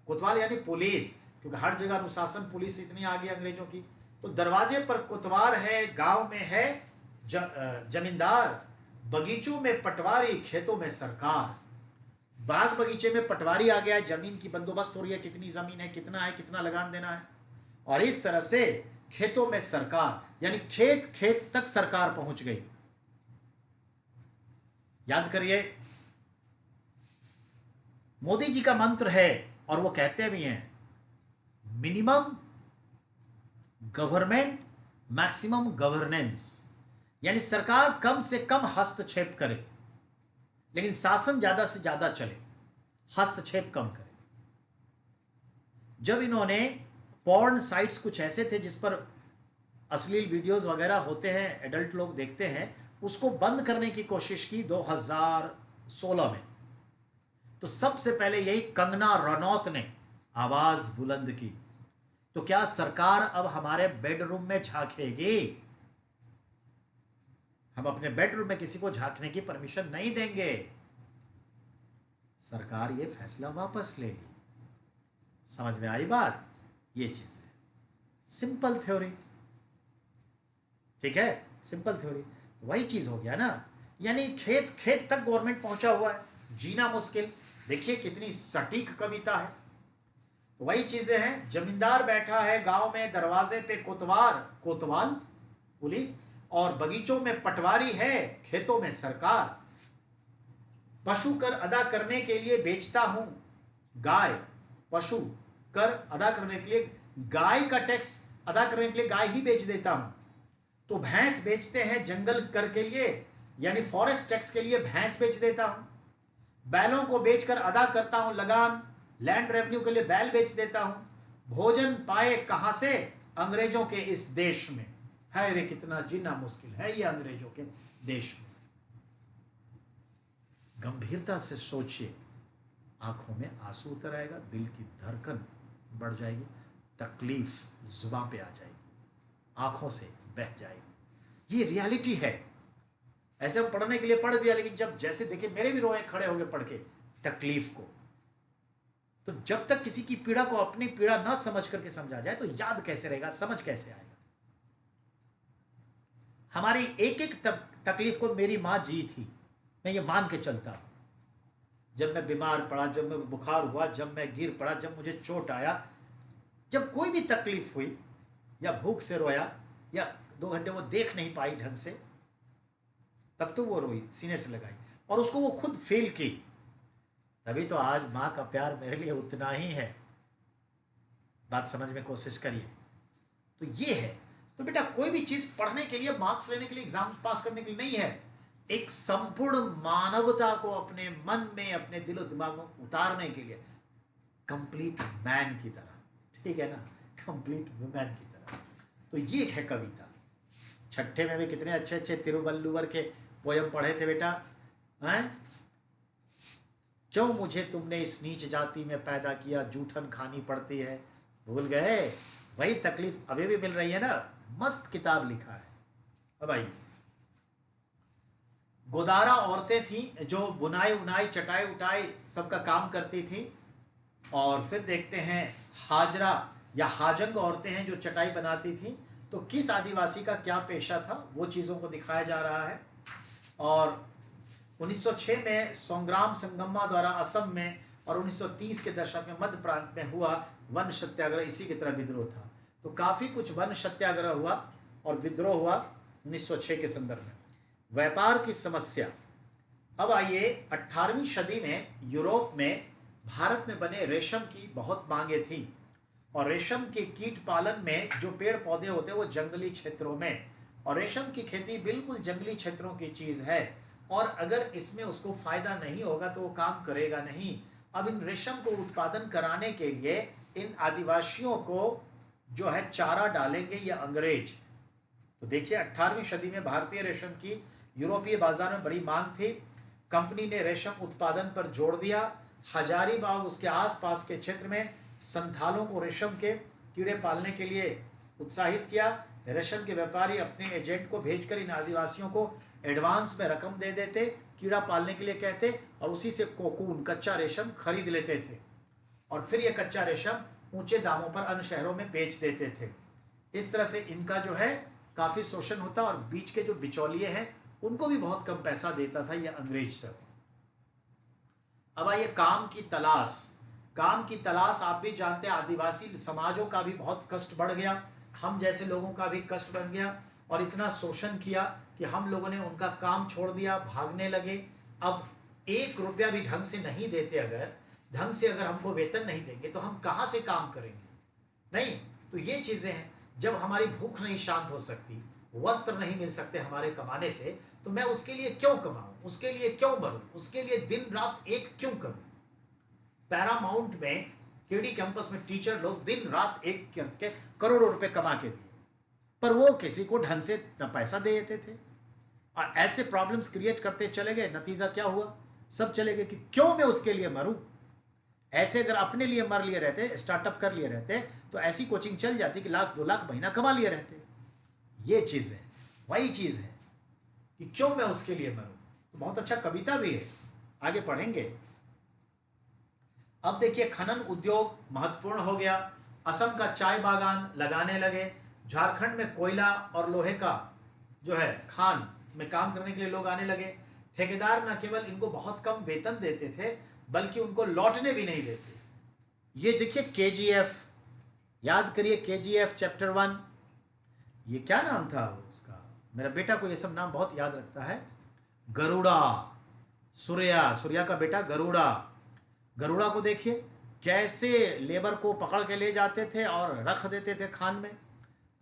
कोतवाल यानी पुलिस, क्योंकि हर जगह अनुशासन पुलिस इतनी आ गई अंग्रेजों की। तो दरवाजे पर कोतवाल है, गांव में है जमींदार, बगीचों में पटवारी, खेतों में सरकार। बाग बगीचे में पटवारी आ गया है, जमीन की बंदोबस्त हो रही है, कितनी जमीन है, कितना लगान देना है। और इस तरह से खेतों में सरकार, यानी खेत खेत तक सरकार पहुंच गई। याद करिए, मोदी जी का मंत्र है और वो कहते भी हैं, मिनिमम गवर्नमेंट मैक्सिमम गवर्नेंस, यानी सरकार कम से कम हस्तक्षेप करे लेकिन शासन ज्यादा से ज्यादा चले, हस्तक्षेप कम करे। जब इन्होंने पॉर्न साइट्स कुछ ऐसे थे जिस पर अश्लील वीडियोस वगैरह होते हैं, एडल्ट लोग देखते हैं, उसको बंद करने की कोशिश की 2016 में, तो सबसे पहले यही कंगना रनौत ने आवाज बुलंद की। तो क्या सरकार अब हमारे बेडरूम में झांकेगी? हम अपने बेडरूम में किसी को झांकने की परमिशन नहीं देंगे। सरकार ये फैसला वापस लेगी। समझ में आई बात? ये चीज है, सिंपल थ्योरी, ठीक है, सिंपल थ्योरी। तो वही चीज हो गया ना, यानी खेत खेत तक गवर्नमेंट पहुंचा हुआ है, जीना मुश्किल। देखिए कितनी सटीक कविता है। तो वही चीजें हैं, जमींदार बैठा है गांव में, दरवाजे पे कोतवाल पुलिस, और बगीचों में पटवारी है, खेतों में सरकार। पशु कर अदा करने के लिए बेचता हूं गाय, पशु कर अदा करने के लिए, गाय का टैक्स अदा करने के लिए गाय ही बेच देता हूं। तो भैंस बेचते हैं जंगल कर के लिए, यानी फॉरेस्ट टैक्स के लिए भैंस बेच देता हूं। बैलों को बेचकर अदा करता हूं लगान, लैंड रेवेन्यू के लिए बैल बेच देता हूं। भोजन पाए कहां से? अंग्रेजों के इस देश में। है रे कितना जीना मुश्किल है ये अंग्रेजों के देश में। गंभीरता से सोचिए, आंखों में आंसू उतर आएगा, दिल की धड़कन बढ़ जाएगी, तकलीफ जुबान पे आ जाएगी, आंखों से बह जाएगी। ये रियलिटी है। ऐसे हम पढ़ने के लिए पढ़ दिया, लेकिन जब जैसे देखिए मेरे भी रोए खड़े हो गए पढ़ के तकलीफ को। तो जब तक किसी की पीड़ा को अपनी पीड़ा ना समझ करके समझा जाए तो याद कैसे रहेगा, समझ कैसे आएगा। हमारी एक एक तकलीफ को मेरी मां जी थी, मैं ये मान के चलता हूं। जब मैं बीमार पड़ा, जब मैं बुखार हुआ, जब मैं गिर पड़ा, जब मुझे चोट आया, जब कोई भी तकलीफ हुई, या भूख से रोया, या 2 घंटे वो देख नहीं पाई ढंग से, तब तो वो रोई, सीने से लगाई, और उसको वो खुद फील की। तभी तो आज माँ का प्यार मेरे लिए उतना ही है। बात समझ में कोशिश करिए। तो ये है। तो बेटा कोई भी चीज पढ़ने के लिए, मार्क्स लेने के लिए, एग्जाम पास करने के लिए नहीं है, एक संपूर्ण मानवता को अपने मन में, अपने दिलो दिमाग में उतारने के लिए, कंप्लीट मैन की तरह, ठीक है ना, कंप्लीट वुमेन की तरह। तो ये है कविता। छठे में भी कितने अच्छे अच्छे तिरुवल्लुवर के पोयम पढ़े थे बेटा, हैं? जो मुझे तुमने इस नीच जाति में पैदा किया, जूठन खानी पड़ती है, भूल गए? वही तकलीफ अभी भी मिल रही है ना। मस्त किताब लिखा है। अब आइए, गोदारा औरतें थीं जो बुनाई उनाई चटाई उटाई सबका काम करती थी। और फिर देखते हैं हाजरा या हाजंग औरतें हैं जो चटाई बनाती थी। तो किस आदिवासी का क्या पेशा था, वो चीज़ों को दिखाया जा रहा है। और 1906 में संग्राम संगम्मा द्वारा असम में, और 1930 के दशक में मध्य प्रांत में हुआ वन सत्याग्रह, इसी की तरह विद्रोह था। तो काफ़ी कुछ वन सत्याग्रह हुआ और विद्रोह हुआ 1906 के संदर्भ में। व्यापार की समस्या। अब आइए, 18वीं सदी में यूरोप में भारत में बने रेशम की बहुत मांगे थी। और रेशम के कीट पालन में जो पेड़ पौधे होते हैं वो जंगली क्षेत्रों में, और रेशम की खेती बिल्कुल जंगली क्षेत्रों की चीज़ है। और अगर इसमें उसको फायदा नहीं होगा तो वो काम करेगा नहीं। अब इन रेशम को उत्पादन कराने के लिए इन आदिवासियों को जो है चारा डालेंगे ये अंग्रेज। तो देखिए 18वीं सदी में भारतीय रेशम की यूरोपीय बाजार में बड़ी मांग थी। कंपनी ने रेशम उत्पादन पर जोर दिया। हजारीबाग उसके आसपास के क्षेत्र में संथालों को रेशम के कीड़े पालने के लिए उत्साहित किया। रेशम के व्यापारी अपने एजेंट को भेजकर इन आदिवासियों को एडवांस में रकम दे देते, कीड़ा पालने के लिए कहते, और उसी से कोकून कच्चा रेशम खरीद लेते थे और फिर ये कच्चा रेशम ऊंचे दामों पर अन्य शहरों में बेच देते थे। इस तरह से इनका जो है काफ़ी शोषण होता, और बीच के जो बिचौलिए हैं उनको भी बहुत कम पैसा देता था ये अंग्रेज सब। अब आइए काम की तलाश। काम की तलाश आप भी जानते हैं, आदिवासी समाजों का भी बहुत कष्ट बढ़ गया, हम जैसे लोगों का भी कष्ट बढ़ गया, और इतना शोषण किया कि हम लोगों ने उनका काम छोड़ दिया, भागने लगे। अब 1 रुपया भी ढंग से नहीं देते, अगर ढंग से अगर हमको वेतन नहीं देंगे तो हम कहाँ से काम करेंगे? नहीं, तो ये चीज़ें हैं। जब हमारी भूख नहीं शांत हो सकती, वस्त्र नहीं मिल सकते हमारे कमाने से, तो मैं उसके लिए क्यों कमाऊं, उसके लिए क्यों मरूं, उसके लिए दिन रात एक क्यों करूं? पैरामाउंट में केडी कैंपस में टीचर लोग दिन रात एक करके करोड़ों रुपए कमा के दिए, पर वो किसी को ढंग से न पैसा दे देते थे, और ऐसे प्रॉब्लम्स क्रिएट करते चले गए। नतीजा क्या हुआ? सब चले गए कि क्यों मैं उसके लिए मरूं। ऐसे अगर अपने लिए मर लिए रहते, स्टार्टअप कर लिए रहते, तो ऐसी कोचिंग चल जाती कि 1-2 लाख महीना कमा लिए रहते। ये चीज़ है, वही चीज़ है कि क्यों मैं उसके लिए मरूं। तो बहुत अच्छा कविता भी है, आगे पढ़ेंगे। अब देखिए, खनन उद्योग महत्वपूर्ण हो गया। असम का चाय बागान लगाने लगे। झारखंड में कोयला और लोहे का जो है खान में काम करने के लिए लोग आने लगे। ठेकेदार न केवल इनको बहुत कम वेतन देते थे, बल्कि उनको लौटने भी नहीं देते। ये देखिए केजीएफ, याद करिए केजीएफ चैप्टर 1। ये क्या नाम था उसका? मेरा बेटा को ये सब नाम बहुत याद रखता है। गरुड़ा, सूर्या, सूर्या का बेटा गरुड़ा। गरुड़ा को देखिए कैसे लेबर को पकड़ के ले जाते थे और रख देते थे खान में।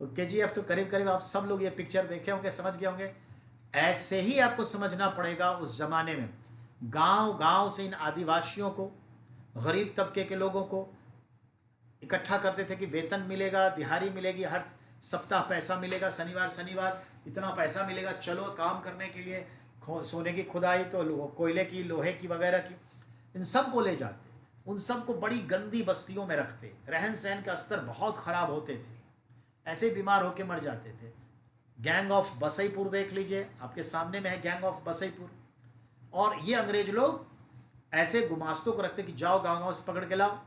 तो केजीएफ तो करीब करीब आप सब लोग ये पिक्चर देखे होंगे, समझ गए होंगे। ऐसे ही आपको समझना पड़ेगा। उस जमाने में गांव गांव से इन आदिवासियों को, गरीब तबके के लोगों को इकट्ठा करते थे कि वेतन मिलेगा, दिहाड़ी मिलेगी, हर सप्ताह पैसा मिलेगा, शनिवार शनिवार इतना पैसा मिलेगा, चलो काम करने के लिए। सोने की खुदाई तो कोयले की, लोहे की वगैरह की, इन सब को ले जाते, उन सब को बड़ी गंदी बस्तियों में रखते। रहन सहन का स्तर बहुत खराब होते थे, ऐसे बीमार होकर मर जाते थे। गैंग ऑफ बसईपुर देख लीजिए, आपके सामने में है गैंग ऑफ बसईपुर। और ये अंग्रेज लोग ऐसे गुमास्तों को रखते कि जाओ गाँव गाँव से पकड़ के लाओ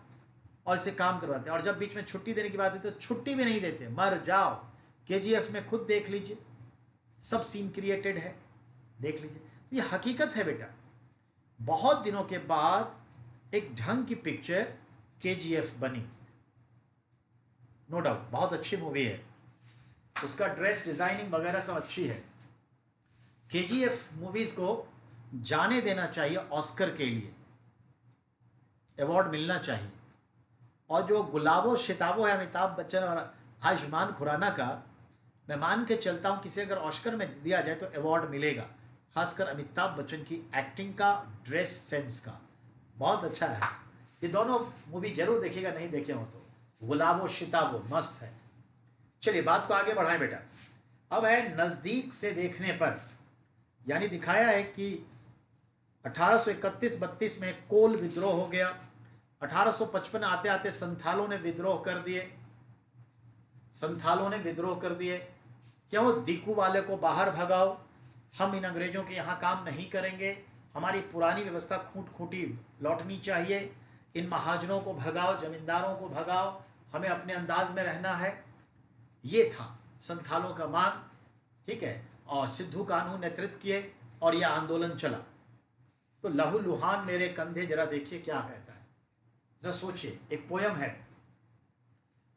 और इसे काम करवाते। और जब बीच में छुट्टी देने की बात होती तो छुट्टी भी नहीं देते, मर जाओ। केजीएफ में खुद देख लीजिए, सब सीन क्रिएटेड है, देख लीजिए। ये हकीकत है बेटा। बहुत दिनों के बाद एक ढंग की पिक्चर केजीएफ बनी, नो डाउट बहुत अच्छी मूवी है, उसका ड्रेस डिजाइनिंग वगैरह सब अच्छी है। केजीएफ मूवीज को जाने देना चाहिए, ऑस्कर के लिए अवार्ड मिलना चाहिए। और जो गुलाबो शिताबो है अमिताभ बच्चन और आयुष्मान खुराना का, मैं मान के चलता हूँ किसी अगर ऑस्कर में दिया जाए तो अवार्ड मिलेगा, खासकर अमिताभ बच्चन की एक्टिंग का, ड्रेस सेंस का, बहुत अच्छा है। ये दोनों मूवी जरूर देखिएगा, नहीं देखे हो तो। गुलाबो शिताबो मस्त है। चलिए बात को आगे बढ़ाएं बेटा। अब है नज़दीक से देखने पर, यानी दिखाया है कि 1831-32 में कोल विद्रोह हो गया। 1855 आते आते संथालों ने विद्रोह कर दिए। संथालों ने विद्रोह कर दिए, क्यों? दीकू वाले को बाहर भगाओ, हम इन अंग्रेजों के यहाँ काम नहीं करेंगे, हमारी पुरानी व्यवस्था खूंट खूंटी लौटनी चाहिए, इन महाजनों को भगाओ, जमींदारों को भगाओ, हमें अपने अंदाज में रहना है। ये था संथालों का मांग, ठीक है। और सिद्धू कान्हू नेतृत्व किए और यह आंदोलन चला। तो लहू लुहान मेरे कंधे, जरा देखिए क्या कहता है, जरा सोचिए। एक पोयम है,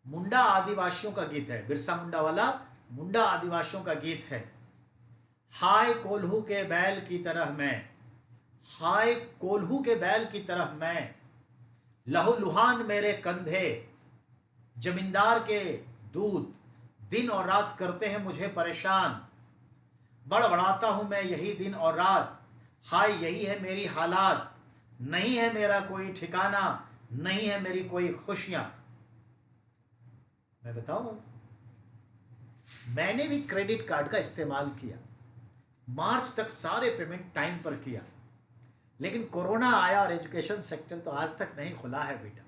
मुंडा आदिवासियों का गीत है, बिरसा मुंडा वाला मुंडा आदिवासियों का गीत है। हाय कोल्हू के बैल की तरह मैं, हाय कोल्हू के बैल की तरह मैं, लहू लुहान मेरे कंधे, जमींदार के दूत दिन और रात करते हैं मुझे परेशान, बड़बड़ाता हूं मैं यही दिन और रात, हाय यही है मेरी हालात, नहीं है मेरा कोई ठिकाना, नहीं है मेरी कोई खुशियां। मैं बताऊं, मैंने भी क्रेडिट कार्ड का इस्तेमाल किया, मार्च तक सारे पेमेंट टाइम पर किया, लेकिन कोरोना आया और एजुकेशन सेक्टर तो आज तक नहीं खुला है बेटा।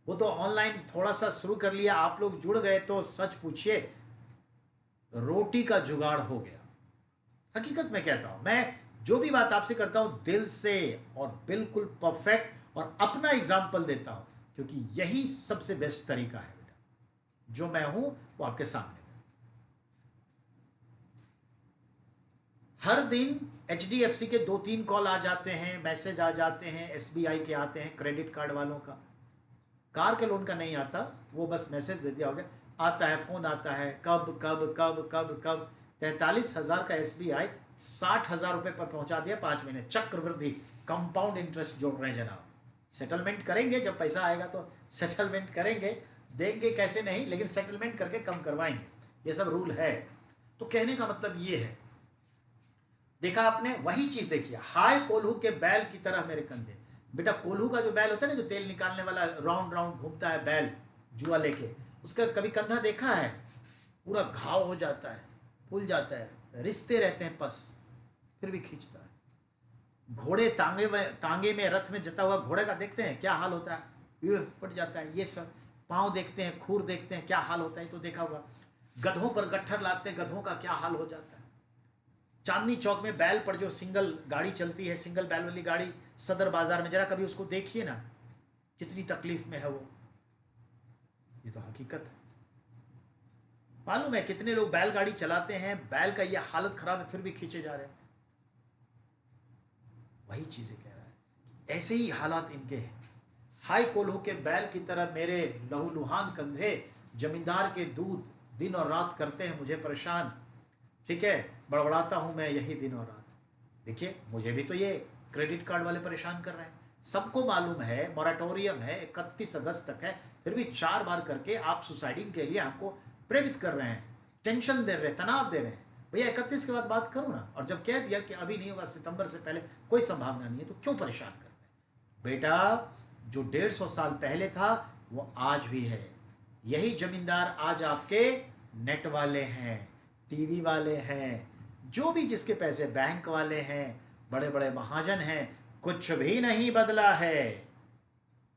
वो तो ऑनलाइन थोड़ा सा शुरू कर लिया, आप लोग जुड़ गए तो सच पूछिए रोटी का जुगाड़ हो गया। हकीकत में कहता हूं, मैं जो भी बात आपसे करता हूं दिल से और बिल्कुल परफेक्ट और अपना एग्जाम्पल देता हूं, क्योंकि यही सबसे बेस्ट तरीका है बेटा। जो मैं हूं वो आपके सामने है। हर दिन HDFC के 2-3 कॉल आ जाते हैं, मैसेज आ जाते हैं, SBI के आते हैं, क्रेडिट कार्ड वालों का। कार के लोन का नहीं आता, वो बस मैसेज दे दिया हो गया। आता है, फोन आता है, कब कब कब कब कब। 43,000 का SBI 60,000 रुपए पर पहुंचा दिया 5 महीने, चक्रवृद्धि कंपाउंड इंटरेस्ट जोड़ रहे हैं जनाब। सेटलमेंट करेंगे, जब पैसा आएगा तो सेटलमेंट करेंगे, देंगे कैसे नहीं, लेकिन सेटलमेंट करके कम करवाएंगे। ये सब रूल है। तो कहने का मतलब ये है, देखा आपने, वही चीज देखिए, हाय कोल्हू के बैल की तरह मेरे कंधे। बेटा कोल्हू का जो बैल होता है ना, जो तेल निकालने वाला राउंड राउंड घूमता है बैल जुआ लेके, उसका कभी कंधा देखा है? पूरा घाव हो जाता है, फूल जाता है, रिश्ते रहते हैं पस, फिर भी खींचता है। घोड़े तांगे में रथ में जता हुआ घोड़े का देखते हैं क्या हाल होता है, ये पट जाता है। ये सब पांव देखते हैं, खूर देखते हैं, क्या हाल होता है, तो देखा होगा। गधों पर गट्ठर लाते हैं, गधों का क्या हाल हो जाता है। चांदनी चौक में बैल पर जो सिंगल गाड़ी चलती है, सिंगल बैल वाली गाड़ी सदर बाजार में, जरा कभी उसको देखिए ना, कितनी तकलीफ में है वो। ये तो हकीकत है। मालूम है कितने लोग बैलगाड़ी चलाते हैं, बैल का ये हालत खराब है, फिर भी खींचे जा रहे हैं। वही चीजें कह रहा है, ऐसे ही हालात इनके हैं। हाय कोल्हू के बैल की तरह मेरे लहूलुहान कंधे, जमींदार के दूध दिन और रात करते हैं मुझे परेशान। ठीक है, बड़बड़ाता हूं मैं यही दिन और रात। देखिए मुझे भी तो ये क्रेडिट कार्ड वाले परेशान कर रहे हैं। सबको मालूम है मॉरेटोरियम है, 31 अगस्त तक है, फिर भी 4 बार करके आप सुसाइडिंग के लिए हमको प्रेरित कर रहे हैं, टेंशन दे रहे हैं, तनाव दे रहे हैं। भैया 31 के बाद बात करूं ना, और जब कह दिया कि अभी नहीं होगा, सितंबर से पहले कोई संभावना नहीं है, तो क्यों परेशान करते हैं? बेटा जो 150 साल पहले था वो आज भी है। यही जमींदार आज आपके नेट वाले हैं, टीवी वाले हैं, जो भी जिसके पैसे, बैंक वाले हैं, बड़े बड़े महाजन हैं। कुछ भी नहीं बदला है,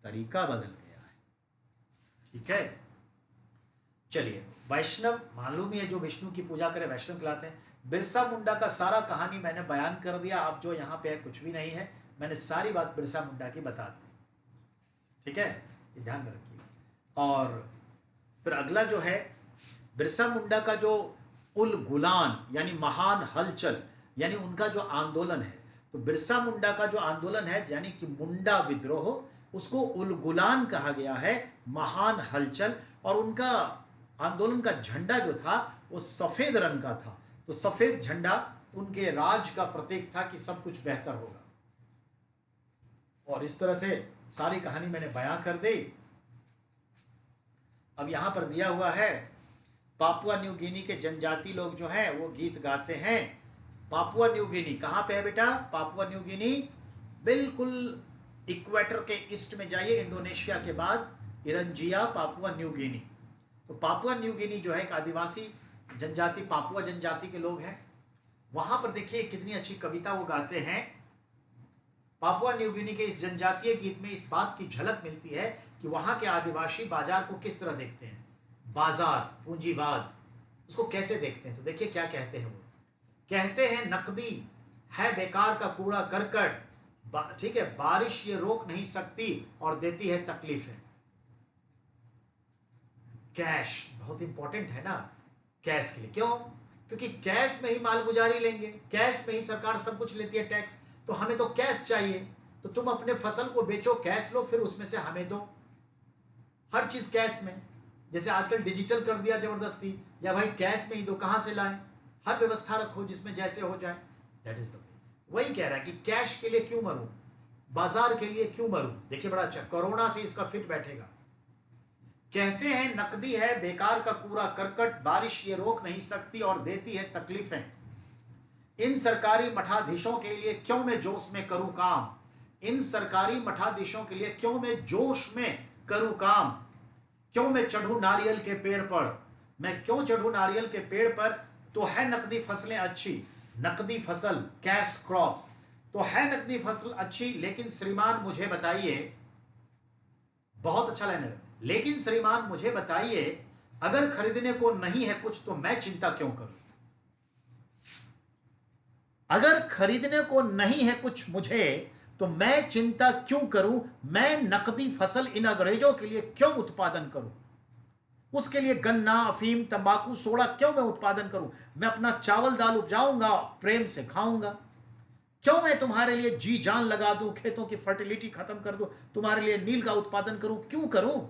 तरीका बदल गया है। ठीक है, चलिए वैष्णव, मालूम ही है जो विष्णु की पूजा करे वैष्णव कहलाते हैं। बिरसा मुंडा का सारा कहानी मैंने बयान कर दिया। आप जो यहाँ पे है कुछ भी नहीं है, मैंने सारी बात बिरसा मुंडा की बता दी। ठीक है, ये ध्यान में रखिए। और फिर अगला जो है बिरसा मुंडा का जो उल गुलान यानी महान हलचल, यानी उनका जो आंदोलन है, तो बिरसा मुंडा का जो आंदोलन है यानी कि मुंडा विद्रोह, उसको उल गुलान कहा गया है, महान हलचल। और उनका आंदोलन का झंडा जो था वो सफेद रंग का था। तो सफेद झंडा उनके राज का प्रतीक था कि सब कुछ बेहतर होगा। और इस तरह से सारी कहानी मैंने बयां कर दी। अब यहां पर दिया हुआ है, पापुआ न्यू गिनी के जनजाति लोग जो हैं वो गीत गाते हैं। पापुआ न्यू गिनी कहां पे है बेटा? पापुआ न्यू गिनी बिल्कुल इक्वेटर के ईस्ट में जाइए, इंडोनेशिया के बाद इरंजिया, पापुआ न्यू गिनी। तो पापुआ न्यू गिनी जो है एक आदिवासी जनजाति, पापुआ जनजाति के लोग हैं। वहां पर देखिए कितनी अच्छी कविता वो गाते हैं। पापुआ न्यू गिनी के इस जनजातीय गीत में इस बात की झलक मिलती है कि वहां के आदिवासी बाजार को किस तरह देखते हैं, बाजार, पूंजीवाद, उसको कैसे देखते हैं। तो देखिए क्या कहते हैं वो। कहते हैं नकदी है बेकार का कूड़ा करकट, ठीक है, बारिश ये रोक नहीं सकती और देती है तकलीफें। कैश बहुत इंपॉर्टेंट है ना कैश के लिए। क्यों? क्योंकि कैश में ही मालगुजारी लेंगे, कैश में ही सरकार सब कुछ लेती है टैक्स, तो हमें तो कैश चाहिए। तो तुम अपने फसल को बेचो, कैश लो, फिर उसमें से हमें दो। हर चीज कैश में, जैसे आजकल डिजिटल कर दिया जबरदस्ती, या भाई कैश में ही दो, कहां से लाएं, हर व्यवस्था रखो जिसमें जैसे हो जाए। That is the way. वही कह रहा है कि कैश के लिए क्यों मरूं, बाजार के लिए क्यों मरूं। देखिए बड़ा अच्छा, कोरोना से इसका फिट बैठेगा। कहते हैं नकदी है बेकार का कूड़ा करकट, बारिश ये रोक नहीं सकती और देती है तकलीफें। इन सरकारी मठाधीशों के लिए क्यों मैं जोश में करूं काम, इन सरकारी मठाधीशों के लिए क्यों मैं जोश में करूं काम। क्यों मैं चढ़ूं नारियल के पेड़ पर, मैं क्यों चढ़ूं नारियल के पेड़ पर। तो है नकदी फसलें अच्छी, नकदी फसल, कैश क्रॉप्स, तो है नकदी फसल अच्छी, लेकिन श्रीमान मुझे बताइए, बहुत अच्छा लाइन है, लेकिन श्रीमान मुझे बताइए अगर खरीदने को नहीं है कुछ तो मैं चिंता क्यों करूं। अगर खरीदने को नहीं है कुछ मुझे, तो मैं चिंता क्यों करूं? मैं नकदी फसल इन अंग्रेजों के लिए क्यों उत्पादन करूं? उसके लिए गन्ना, अफीम, तंबाकू, सोडा क्यों मैं उत्पादन करूं? मैं अपना चावल दाल उपजाऊंगा, प्रेम से खाऊंगा। क्यों मैं तुम्हारे लिए जी जान लगा दूं, खेतों की फर्टिलिटी खत्म कर दूं, तुम्हारे लिए नील का उत्पादन करूं? क्यों करूं,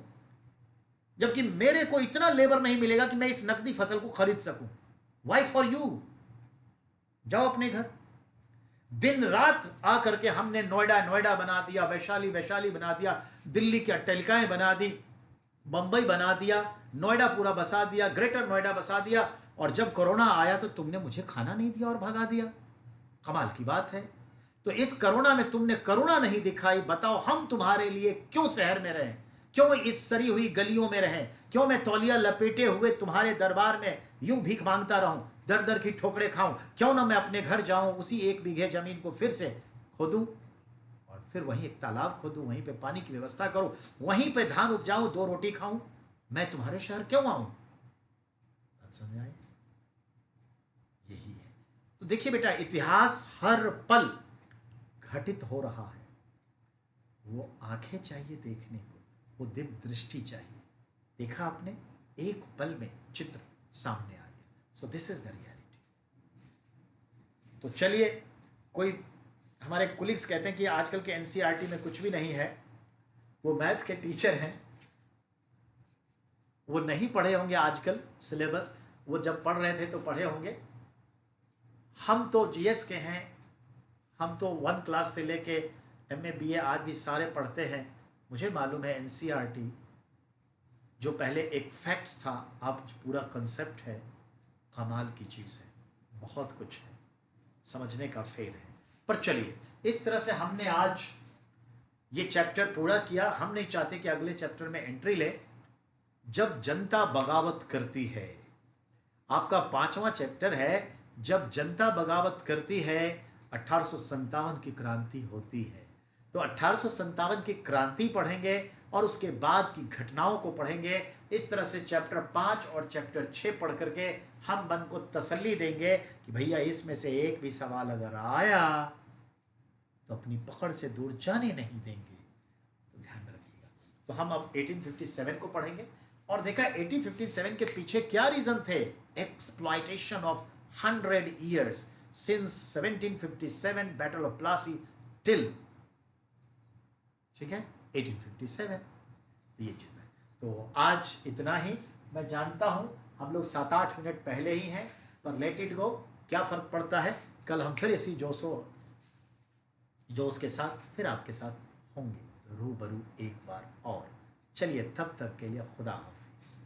जबकि मेरे को इतना लेबर नहीं मिलेगा कि मैं इस नकदी फसल को खरीद सकूं? Why for you? जाओ अपने घर। दिन रात आकर के हमने नोएडा नोएडा बना दिया, वैशाली वैशाली बना दिया, दिल्ली की अट्टलिकाएं बना दी, बंबई बना दिया, नोएडा पूरा बसा दिया, ग्रेटर नोएडा बसा दिया, और जब कोरोना आया तो तुमने मुझे खाना नहीं दिया और भगा दिया। कमाल की बात है। तो इस कोरोना में तुमने करुणा नहीं दिखाई। बताओ, हम तुम्हारे लिए क्यों शहर में रहें? क्यों इस सरी हुई गलियों में रहें? क्यों मैं तौलिया लपेटे हुए तुम्हारे दरबार में यूं भीख मांगता रहूं, दर दर की ठोकरें खाऊं? क्यों ना मैं अपने घर जाऊं, उसी 1 बीघे जमीन को फिर से खोदूं, और फिर वहीं एक तालाब खोदूं, वहीं पे पानी की व्यवस्था करूं, वहीं पे धान उपजाऊं, 2 रोटी खाऊं? मैं तुम्हारे शहर क्यों आऊं? बात समझ आए? यही है। तो देखिए बेटा, इतिहास हर पल घटित हो रहा है। वो आंखें चाहिए देखने को, वो दिव्य दृष्टि चाहिए। देखा आपने, एक पल में चित्र सामने आ गया। So this is the reality. तो चलिए, कोई हमारे कुलिग्स कहते हैं कि आजकल के एनसीईआरटी में कुछ भी नहीं है। वो मैथ के टीचर हैं, वो नहीं पढ़े होंगे आजकल सिलेबस, वो जब पढ़ रहे थे तो पढ़े होंगे। हम तो जीएस के हैं, हम तो 1 क्लास से लेके एमए बीए आज भी सारे पढ़ते हैं। मुझे मालूम है एनसीईआरटी जो पहले एक फैक्ट्स था, अब पूरा कंसेप्ट है। कमाल की चीज़ है, बहुत कुछ है, समझने का फेर है। पर चलिए, इस तरह से हमने आज ये चैप्टर पूरा किया। हम नहीं चाहते कि अगले चैप्टर में एंट्री ले। जब जनता बगावत करती है, आपका 5वां चैप्टर है, जब जनता बगावत करती है। 1857 की क्रांति होती है। तो 1857 की क्रांति पढ़ेंगे और उसके बाद की घटनाओं को पढ़ेंगे। इस तरह से चैप्टर 5 और चैप्टर 6 पढ़ करके हम मन को तसल्ली देंगे कि भैया इसमें से एक भी सवाल अगर आया तो अपनी पकड़ से दूर जाने नहीं देंगे। तो ध्यान रखिएगा। तो हम अब 1857 को पढ़ेंगे और देखा 1857 के पीछे क्या रीजन थे। Exploitation of 100 years since 1757 battle of Plassey till, ठीक है, 1857। तो ये चीज़ है। तो आज इतना ही। मैं जानता हूं हम लोग 7-8 मिनट पहले ही हैं, पर लेट इट गो, क्या फ़र्क पड़ता है। कल हम फिर इसी जोश के साथ फिर आपके साथ होंगे रूबरू एक बार और। चलिए, तब तक के लिए खुदा हाफिज़।